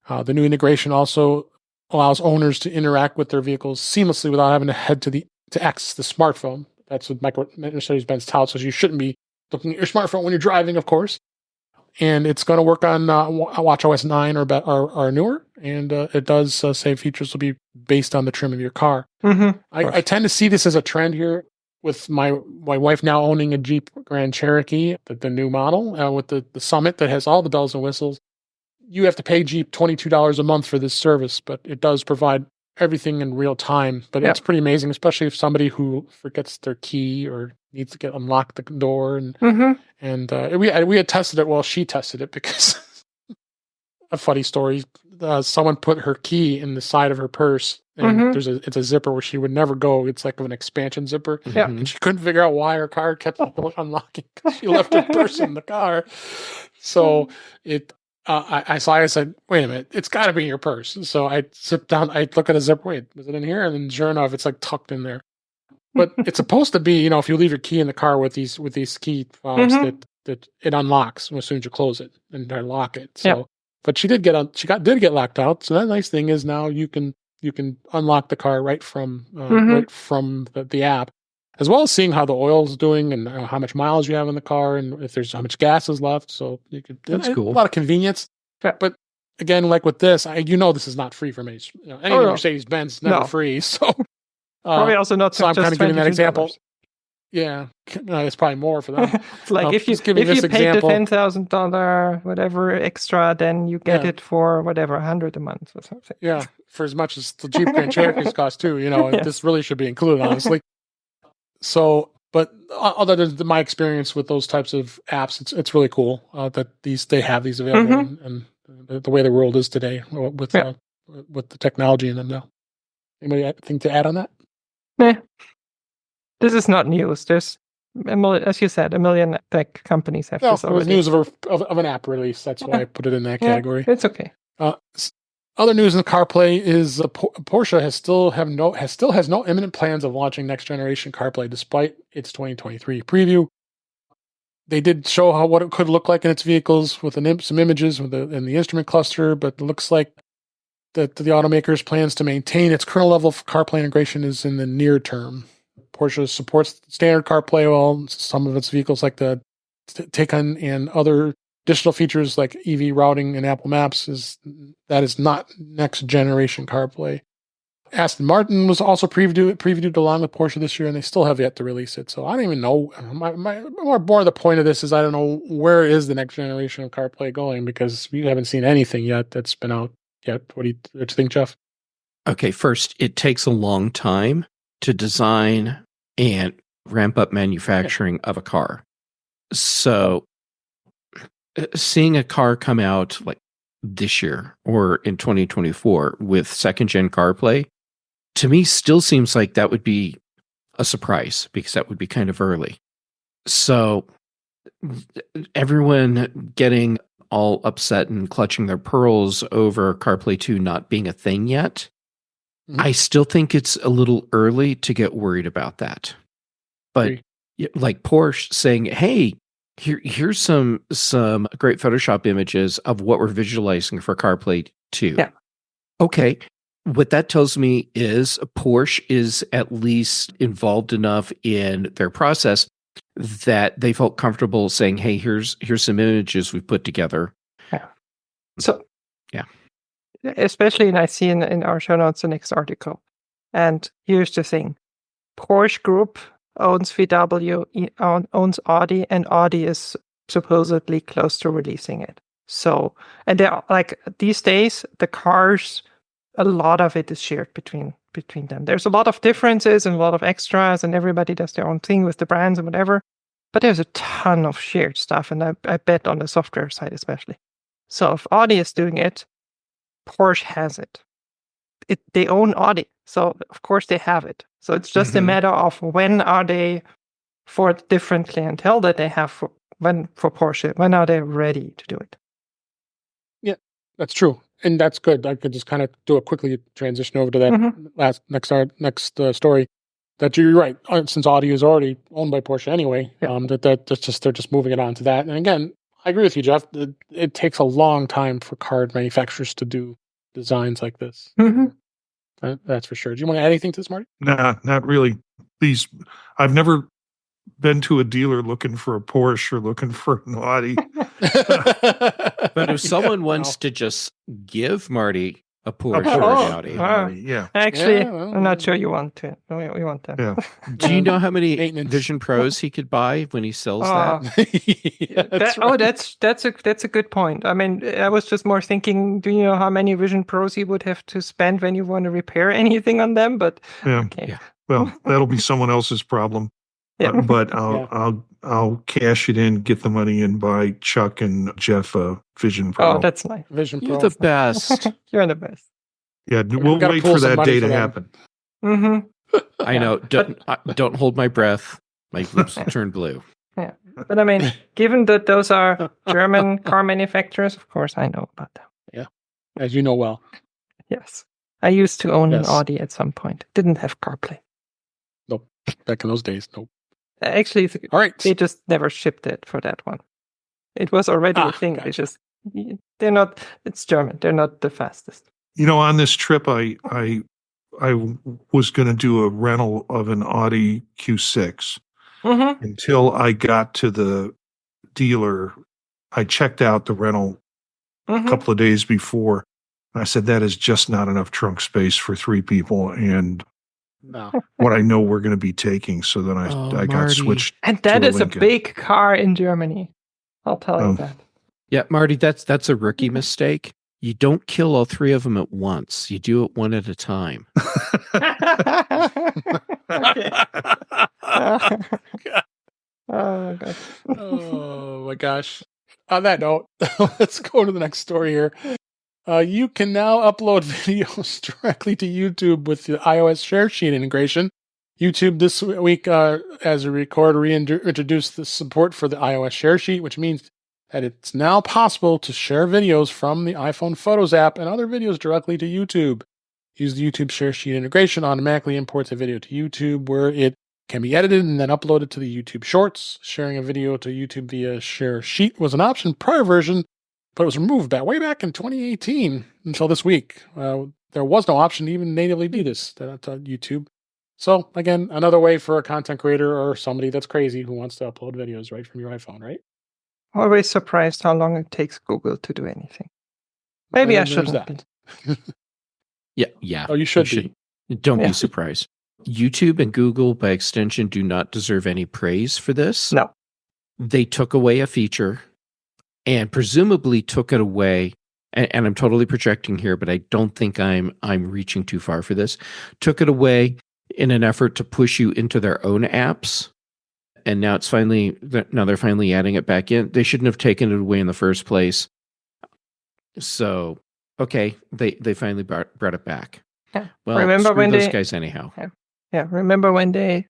The new integration also allows owners to interact with their vehicles seamlessly without having to head to access the smartphone. That's what Mercedes-Benz touts, so you shouldn't be looking at your smartphone when you're driving, of course. And it's going to work on watchOS 9 or newer, and it does say features will be based on the trim of your car. I tend to see this as a trend here with my wife now owning a Jeep Grand Cherokee, the new model, with the Summit that has all the bells and whistles. You have to pay Jeep $22 a month for this service, but it does provide everything in real time. But it's pretty amazing, especially if somebody who forgets their key or needs to unlock the door. And we had tested it. Well, she tested it because a funny story. Someone put her key in the side of her purse, and it's a zipper where she would never go. It's like an expansion zipper. And she couldn't figure out why her car kept unlocking because she left her purse in the car. So I said, wait a minute, it's got to be in your purse. So I sit down, I look at a zipper, wait, was it in here? And then sure enough, it's like tucked in there. But it's supposed to be, if you leave your key in the car with these key fobs, that it unlocks as soon as you close it and lock it. So, but she did get locked out. So that nice thing is now you can unlock the car right from the app, as well as seeing how the oil's doing and how much miles you have in the car and if there's how much gas is left. So that's cool. A lot of convenience. Yeah. But again, like with this, this is not free for me. Mercedes-Benz is never free. So probably also not. So I'm kind of giving that example. Yeah, it's probably more for them. It's like if you paid the $10,000 whatever extra, then you get it for whatever $100 a month or something. Yeah, for as much as the Jeep Grand Cherokees cost too. This really should be included, honestly. So, but other than my experience with those types of apps, it's really cool that they have these available and the way the world is today with the technology in them now. Anybody have anything to add on that? Nah. This is not news. There's, as you said, a million tech companies have this already. It was news of an app release. That's why I put it in that category. It's okay. Other news in CarPlay is Porsche still has no imminent plans of launching next generation CarPlay despite its 2023 preview. They did show what it could look like in its vehicles with some images in the instrument cluster, but it looks like that the automaker's plans to maintain its kernel level of CarPlay integration is in the near term. Porsche supports standard CarPlay, while some of its vehicles like the Taycan and other additional features like EV routing and Apple Maps is not next generation CarPlay. Aston Martin was also previewed along with Porsche this year, and they still have yet to release it. So I don't even know. More the point of this is I don't know where is the next generation of CarPlay going, because we haven't seen anything yet that's been out yet. What do you think, Jeff? Okay, first, it takes a long time to design and ramp up manufacturing of a car. So seeing a car come out like this year or in 2024 with second-gen CarPlay, to me still seems like that would be a surprise, because that would be kind of early. So everyone getting all upset and clutching their pearls over CarPlay 2 not being a thing yet, I still think it's a little early to get worried about that. But like Porsche saying, hey, Here's some great Photoshop images of what we're visualizing for CarPlay 2. Yeah. Okay. What that tells me is Porsche is at least involved enough in their process that they felt comfortable saying, "Hey, here's some images we've put together." Yeah. So yeah, especially, and I see in our show notes the next article. And here's the thing: Porsche Group owns VW, owns Audi, and Audi is supposedly close to releasing it. So, and they're like these days, the cars, a lot of it is shared between them. There's a lot of differences and a lot of extras, and everybody does their own thing with the brands and whatever. But there's a ton of shared stuff, and I bet on the software side especially. So if Audi is doing it, Porsche has it. They own Audi, so of course they have it. So it's just a matter of when are they, for different clientele that they have for Porsche, when are they ready to do it? Yeah, that's true. And that's good. I could just kind of do a quickly transition over to that next story. That you're right. Since Audi is already owned by Porsche anyway, that's just they're just moving it on to that. And again, I agree with you, Jeff. It takes a long time for car manufacturers to do designs like this. That's for sure. Do you want to add anything to this, Marty? Nah, not really. Please, I've never been to a dealer looking for a Porsche or looking for an Audi. But if someone wants to just give Marty a Porsche or an Audi, yeah. Actually, I'm not sure you want to. We want that. Yeah. Do you know how many Vision Pros he could buy when he sells that? That's a good point. I mean, I was just more thinking, do you know how many Vision Pros he would have to spend when you want to repair anything on them? But okay. Well, that'll be someone else's problem. Yeah. But I'll cash it in, get the money, and buy Chuck and Jeff a Vision Pro. Oh, that's nice. Vision Pro. You're the best. You're the best. Yeah, we'll wait for that day to happen. I know. Don't hold my breath. My lips turn blue. Yeah, but I mean, given that those are German car manufacturers, of course I know about them. Yeah, as you know well. Yes, I used to own an Audi at some point. Didn't have CarPlay. Nope. Back in those days, nope. Actually, all right. They just never shipped it for that one. It was already a thing. Gotcha. They're not. It's German. They're not the fastest. You know, on this trip, I was going to do a rental of an Audi Q6 until I got to the dealer. I checked out the rental a couple of days before. I said, that is just not enough trunk space for 3 people. And what I know we're going to be taking. So then I got switched. And that is a big car in Germany. I'll tell you that. Yeah, Marty, that's a rookie mistake. You don't kill all 3 of them at once. You do it one at a time. Oh my gosh. On that note, let's go to the next story here. You can now upload videos directly to YouTube with the iOS share sheet integration. YouTube this week, as a record, reintroduced the support for the iOS share sheet, which means that it's now possible to share videos from the iPhone Photos app and other videos directly to YouTube. Use the YouTube share sheet integration automatically imports a video to YouTube where it can be edited and then uploaded to the YouTube Shorts. Sharing a video to YouTube via share sheet was an option prior version, but it was removed way back in 2018 until this week. There was no option to even natively do this to YouTube. So, again, another way for a content creator or somebody that's crazy who wants to upload videos right from your iPhone, right? Always surprised how long it takes Google to do anything. Maybe I shouldn't be. Yeah. Oh, you should be. Don't be surprised. YouTube and Google, by extension, do not deserve any praise for this. No. They took away a feature and presumably took it away, and I'm totally projecting here, but I don't think I'm reaching too far for this. Took it away in an effort to push you into their own apps. And now they're finally adding it back in. They shouldn't have taken it away in the first place. So, okay, they finally brought it back. Yeah. Well, remember when those guys anyhow. Yeah. Remember when they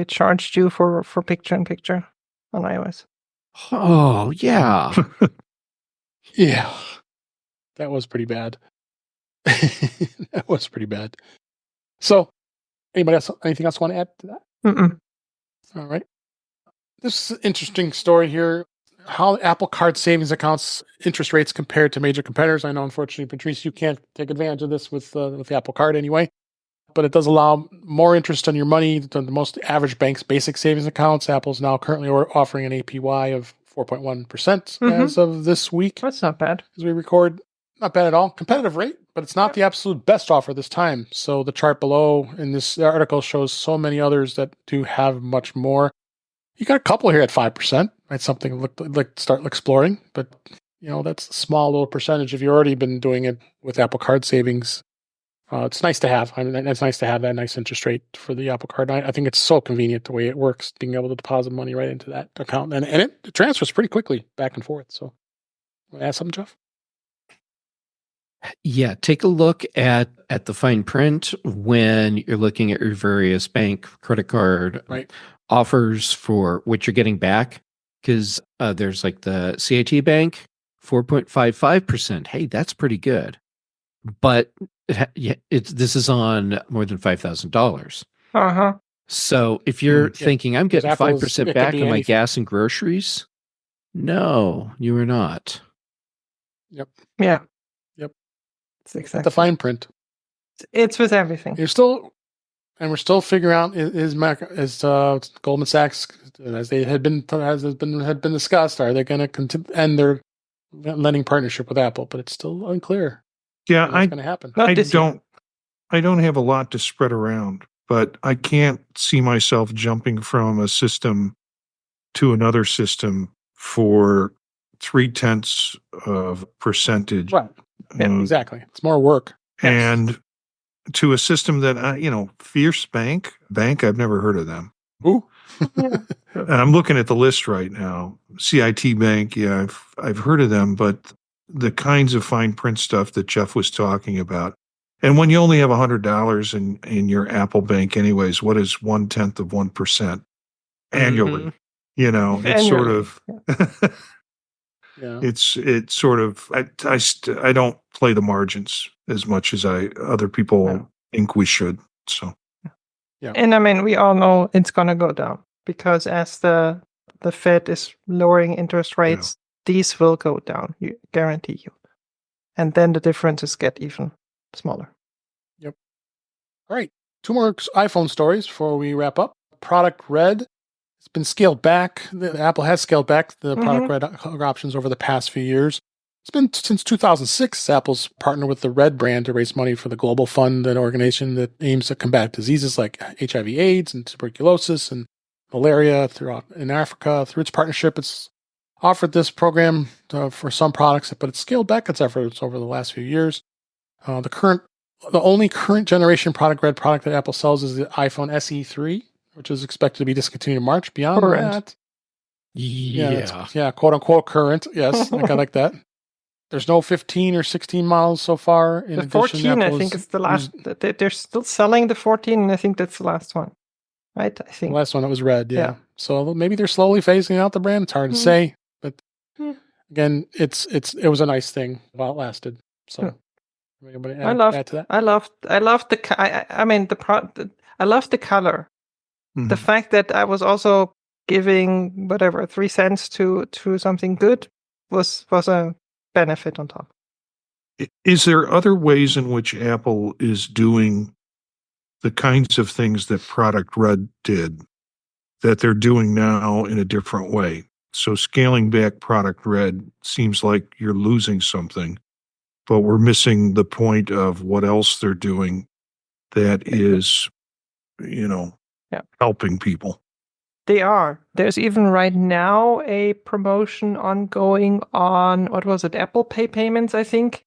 charged you for picture-in-picture on iOS? Oh yeah, yeah. That was pretty bad. That was pretty bad. So, anybody else? Anything else want to add to that? Mm-mm. All right. This is an interesting story here. How Apple Card savings accounts interest rates compared to major competitors. I know, unfortunately, Patrice, you can't take advantage of this with the Apple Card anyway, but it does allow more interest on your money than the most average bank's basic savings accounts. Apple's now currently offering an APY of 4.1% as of this week. That's not bad. As we record, not bad at all. Competitive rate, but it's not the absolute best offer this time. So the chart below in this article shows so many others that do have much more. You got a couple here at 5%. That's something to start exploring, but that's a small little percentage. If you've already been doing it with Apple Card savings, it's nice to have. I mean, it's nice to have that nice interest rate for the Apple Card. I think it's so convenient the way it works, being able to deposit money right into that account, and it transfers pretty quickly back and forth. So, want to add something, Jeff? Yeah, take a look at the fine print when you're looking at your various bank, credit card offers for what you're getting back. Because there's like the CIT Bank, 4.55%. Hey, that's pretty good. But this is on more than $5,000. Uh-huh. So if you're thinking, I'm getting 5% back on my gas and groceries, no, you are not. Yep. Yeah. Yep. It's exactly the fine print. It's with everything. We're still figuring out is Goldman Sachs, as has been discussed, are they going to end their lending partnership with Apple? But it's still unclear. Yeah, what's going to happen. I don't have a lot to spread around, but I can't see myself jumping from a system to another system for 0.3%. Right. Yeah, exactly. It's more work. And to a system that, Fierce Bank, I've never heard of them. Ooh. And I'm looking at the list right now. CIT Bank, yeah, I've heard of them, but the kinds of fine print stuff that Jeff was talking about. And when you only have $100 in your Apple Bank anyways, what is 0.1% annually? It's sort of, it's sort of, I don't play the margins as much as other people think we should. So, yeah. And I mean, we all know it's going to go down because as the Fed is lowering interest rates, these will go down, you guarantee you. And then the differences get even smaller. Yep. All right. 2 more iPhone stories before we wrap up. Product Red. It's been scaled back. Apple has scaled back the Product Red options over the past few years. It's been since 2006, Apple's partnered with the Red brand to raise money for the Global Fund, an organization that aims to combat diseases like HIV/AIDS and tuberculosis and malaria in Africa. Through its partnership, it's offered this program for some products, but it's scaled back its efforts over the last few years. The only current generation Product Red product that Apple sells is the iPhone SE3, which is expected to be discontinued in March. Beyond that, quote unquote current. Yes, I like that. There's no 15 or 16 models so far. In the 14, I think, is the last. They're still selling the 14, and I think that's the last one. Right? I think the last one that was Red. Yeah. So maybe they're slowly phasing out the brand. It's hard to say, but again, it was a nice thing while it lasted. So, anybody add to that? I love the color. The fact that I was also giving 3 cents to something good was a benefit on top. Is there other ways in which Apple is doing the kinds of things that Product Red did that they're doing now in a different way? So scaling back Product Red seems like you're losing something, but we're missing the point of what else they're doing that is, helping people. They are. There's even right now a promotion ongoing on, what was it, Apple Pay payments, I think,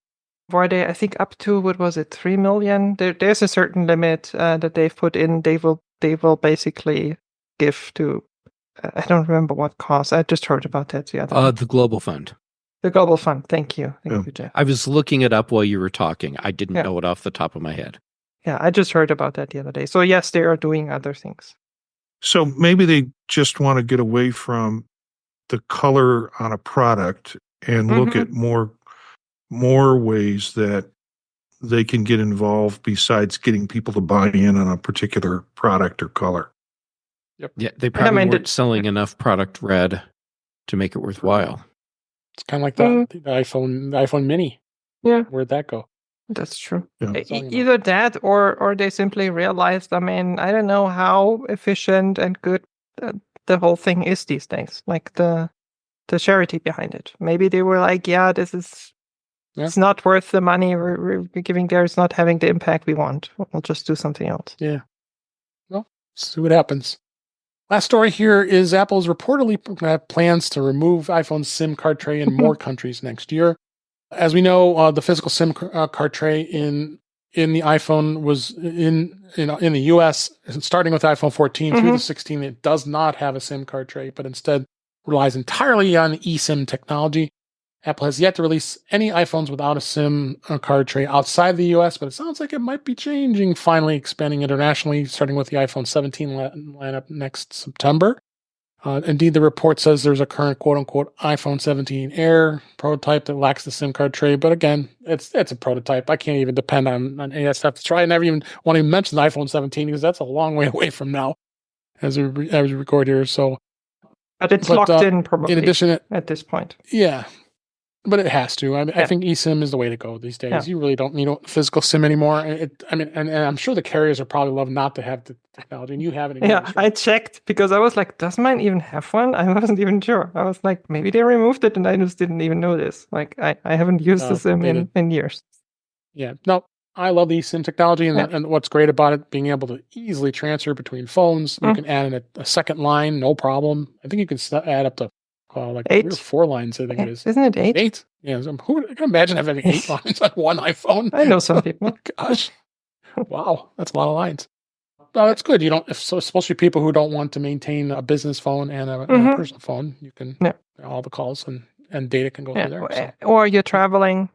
where they, I think up to, 3 million? There's a certain limit that they've put in. They will basically give to, I don't remember what cause. I just heard about that the other day. The Global Fund. The Global Fund. Thank you. Thank you, Jeff. I was looking it up while you were talking. I didn't know it off the top of my head. Yeah, I just heard about that the other day. So yes, they are doing other things. So maybe they just want to get away from the color on a product and look at more ways that they can get involved besides getting people to buy in on a particular product or color. Yeah, they probably weren't selling enough product red to make it worthwhile. It's kind of like the iPhone Mini. Yeah. Where'd that go? That's true. Yeah. Either that or they simply realized, I mean, I don't know how efficient and good the whole thing is these days. Like the charity behind it. Maybe they were like, yeah, this is it's not worth the money we're giving there. It's not having the impact we want. We'll just do something else. Yeah. Well, see what happens. Last story here is Apple's reportedly plans to remove iPhone's SIM card tray in more countries next year. As we know, the physical SIM card tray in the iPhone was in the US, starting with iPhone 14 through the 16. It does not have a SIM card tray, but instead relies entirely on eSIM technology. Apple has yet to release any iPhones without a SIM card tray outside the US, but it sounds like it might be changing, finally expanding internationally, starting with the iPhone 17 lineup next September. Indeed, the report says there's a current quote-unquote iPhone 17 Air prototype that lacks the SIM card tray, but again, it's a prototype. I can't even depend on any of that stuff to try. I never even want to mention the iPhone 17 because that's a long way away from now as we record here. So, but it's locked in probably. In addition, at this point, yeah. But it has to. I think eSIM is the way to go these days. Yeah. You really don't need a physical SIM anymore. And I'm sure the carriers are probably love not to have the technology, and you have it. I checked because I was like, does mine even have one? I wasn't even sure. I was like, maybe they removed it, and I just didn't even know this. Like, I haven't used the SIM in years. Yeah. No, I love the eSIM technology, and what's great about it, being able to easily transfer between phones. You can add in a second line, no problem. I think you can add up to like 8 3 or 4 lines, I think it is. Isn't it 8? 8? Yeah. I can imagine having 8 lines on one iPhone. I know some people. Oh, gosh. Wow. That's a lot of lines. Well, that's good. Especially people who don't want to maintain a business phone and a personal phone, you can, all the calls and data can go through there. So. Or you're traveling,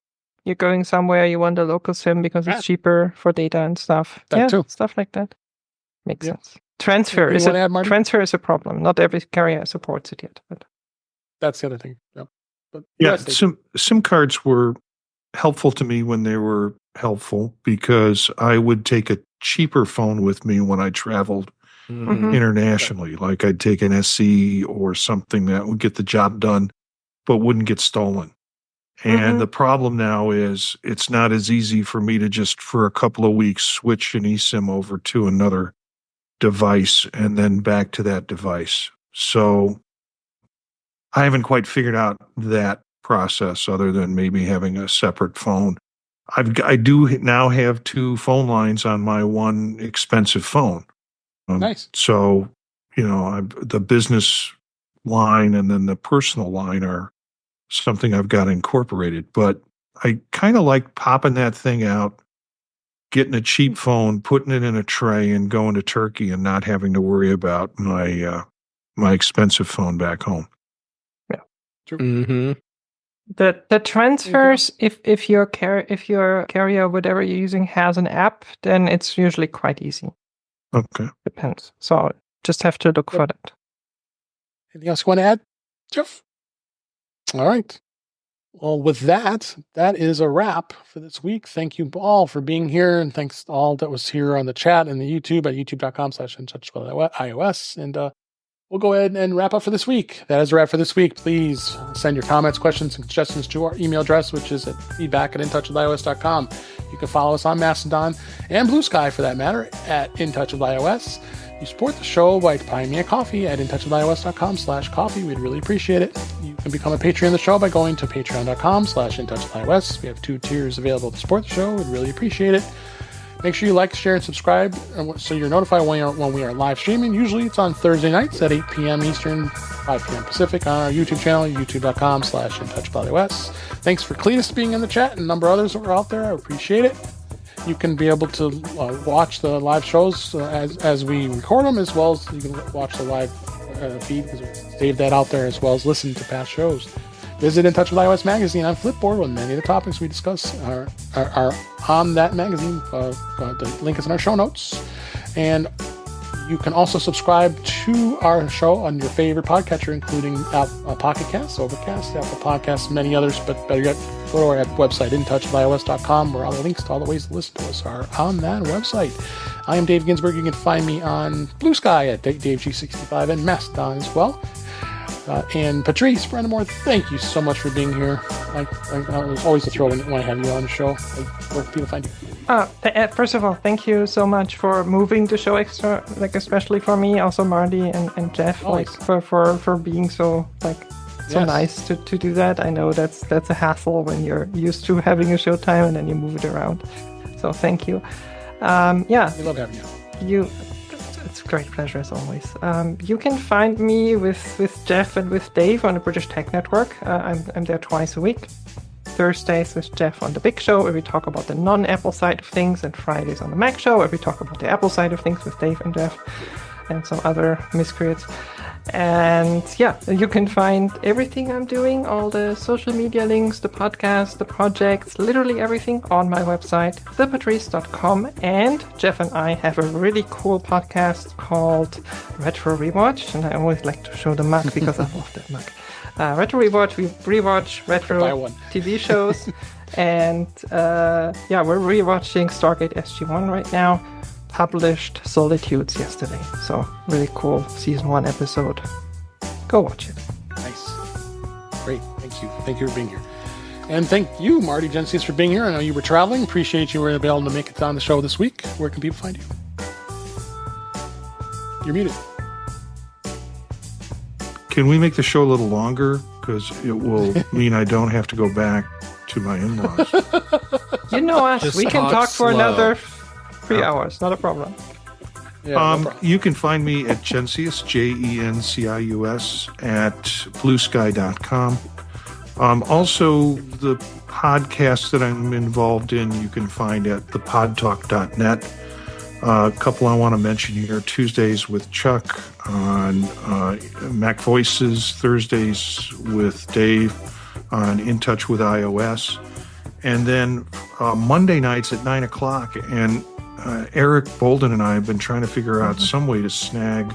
you're going somewhere, you want a local SIM because it's cheaper for data and stuff. That too. Stuff like that. Makes sense. Transfer is a problem. Not every carrier supports it yet, but. That's the other thing. Yep. But SIM cards were helpful to me when they were helpful because I would take a cheaper phone with me when I traveled internationally. Like I'd take an SE or something that would get the job done, but wouldn't get stolen. And the problem now is it's not as easy for me to just for a couple of weeks switch an eSIM over to another device and then back to that device. So I haven't quite figured out that process other than maybe having a separate phone. I do now have 2 phone lines on my one expensive phone. Nice. So, the business line and then the personal line are something I've got incorporated. But I kind of like popping that thing out, getting a cheap phone, putting it in a tray and going to Turkey and not having to worry about my expensive phone back home. The transfers, if your carrier, whatever you're using, has an app, then it's usually quite easy. Okay. Depends. So just have to look for that. Anything else you want to add, Jeff? All right. Well, with that is a wrap for this week. Thank you all for being here, and thanks to all that was here on the chat and the YouTube at youtube.com/intouchabilityOS. And we'll go ahead and wrap up for this week. That is a wrap for this week. Please send your comments, questions, and suggestions to our email address, which is at feedback@intouchwithios.com. You can follow us on Mastodon and Blue Sky, for that matter, at intouchwithios. You support the show by buying me a coffee at intouchwithios.com/coffee. We'd really appreciate it. You can become a Patreon of the show by going to patreon.com/intouchwithios. We have 2 tiers available to support the show. We'd really appreciate it. Make sure you like, share, and subscribe so you're notified when we are live streaming. Usually it's on Thursday nights at 8 p.m. Eastern, 5 p.m. Pacific on our YouTube channel, youtube.com/intouchwithios. Thanks for Cletus being in the chat and a number of others that were out there. I appreciate it. You can be able to watch the live shows as we record them, as well as you can watch the live feed because we save that out there, as well as listen to past shows. Visit In Touch with iOS magazine on Flipboard, where many of the topics we discuss are on that magazine. The link is in our show notes. And you can also subscribe to our show on your favorite podcatcher, including Pocket Casts, Overcast, Apple Podcasts, many others. But better yet, go to our website, intouchwithios.com, where all the links to all the ways to listen to us are on that website. I am Dave Ginsburg. You can find me on Blue Sky at DaveG65 and Mastodon as well. And Patrice Brend'amour, thank you so much for being here. It was always a thrill when I have you on the show. Where can people find you? First of all, thank you so much for moving the show extra, especially for me, also Marty and Jeff, for being so nice to do that. I know that's a hassle when you're used to having a show time and then you move it around. So thank you. We love having you. It's a great pleasure as always. You can find me with Jeff and with Dave on the British Tech Network. I'm there twice a week. Thursdays with Jeff on the Big Show, where we talk about the non-Apple side of things, and Fridays on the Mac Show, where we talk about the Apple side of things with Dave and Jeff and some other miscreants. And you can find everything I'm doing, all the social media links, the podcast, the projects, literally everything on my website, thepatrice.com. And Jeff and I have a really cool podcast called Retro Rewatch, and I always like to show the mug because I love that mug. Retro Rewatch, we rewatch retro TV shows, and we're rewatching Stargate SG-1 right now. Published Solitudes yesterday, so really cool season 1 episode. Go watch it. Nice. Great. Thank you for being here. And thank you, Marty Jencius, for being here. I know you were traveling. Appreciate you were able to make it on the show this week. Where can people find you? You're muted. Can we make the show a little longer? Because it will mean I don't have to go back to my in-laws. You know us. Just we can talk for slow. another 3 hours. Not a problem. Yeah, no problem. You can find me at Jencius, Jencius, at bluesky.com. Also, the podcast that I'm involved in, you can find at thepodtalk.net. A couple I want to mention here: Tuesdays with Chuck on Mac Voices, Thursdays with Dave on In Touch with iOS, and then Monday nights at 9 o'clock. And Eric Bolden and I have been trying to figure out some way to snag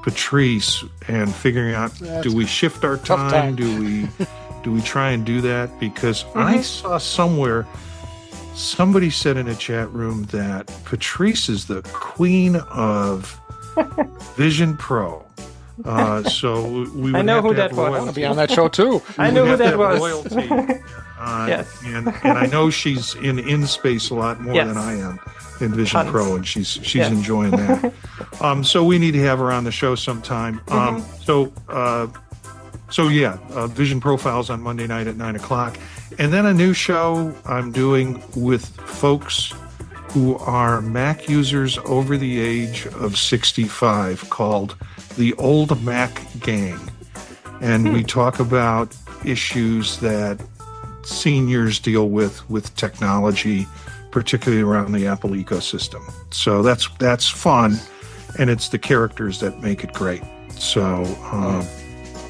Patrice and figuring out, do we shift our time? Do we try and do that? Because I saw somewhere somebody said in a chat room that Patrice is the queen of Vision Pro. So we would I know have who to have that was. I want to be on that show too. I know who have to that have was. loyalty. Yes. And I know she's in space a lot more than I am in Vision Tons. Pro, and she's enjoying that. So we need to have her on the show sometime. Vision Profiles on Monday night at 9 o'clock. And then a new show I'm doing with folks who are Mac users over the age of 65 called The Old Mac Gang. And we talk about issues that seniors deal with technology, particularly around the Apple ecosystem. So that's fun, and it's the characters that make it great. So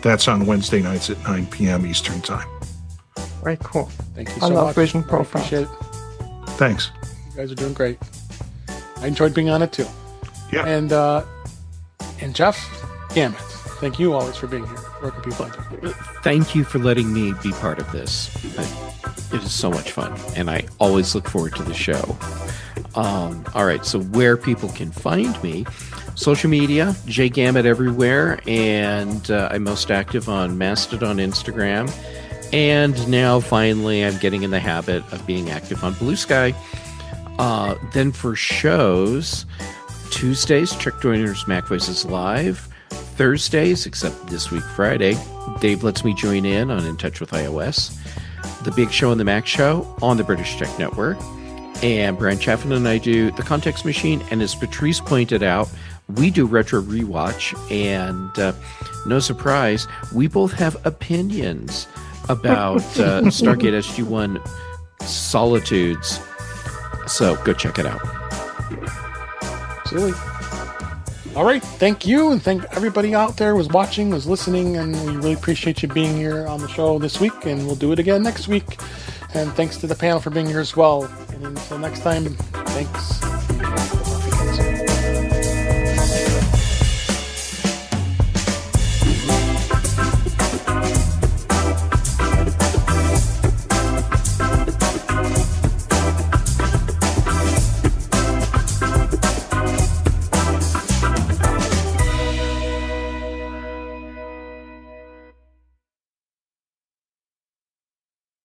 that's on Wednesday nights at 9 p.m. Eastern Time. Very cool. Thank you I so love much. Vision I Profiles. appreciate it. Thanks. You guys are doing great. I enjoyed being on it too. Yeah. And Jeff Gamet, thank you always for being here. Where can people find you? Thank you for letting me be part of this. It is so much fun, and I always look forward to the show. All right, so where people can find me, social media, Gamet everywhere, and I'm most active on Mastodon, Instagram, and now finally I'm getting in the habit of being active on Blue Sky. Then for shows, Tuesdays, Chuck Joyner's Mac Voices Live. Thursdays, except this week Friday, Dave lets me join in on In Touch with iOS. The Big Show and the Mac Show on the British Tech Network. And Brian Chaffin and I do The Context Machine. And as Patrice pointed out, we do Retro Rewatch. And no surprise, we both have opinions about Stargate SG-1 Solitudes. So go check it out. Absolutely. All right. Thank you. And thank everybody out there who was watching, was listening. And we really appreciate you being here on the show this week. And we'll do it again next week. And thanks to the panel for being here as well. And until next time, thanks.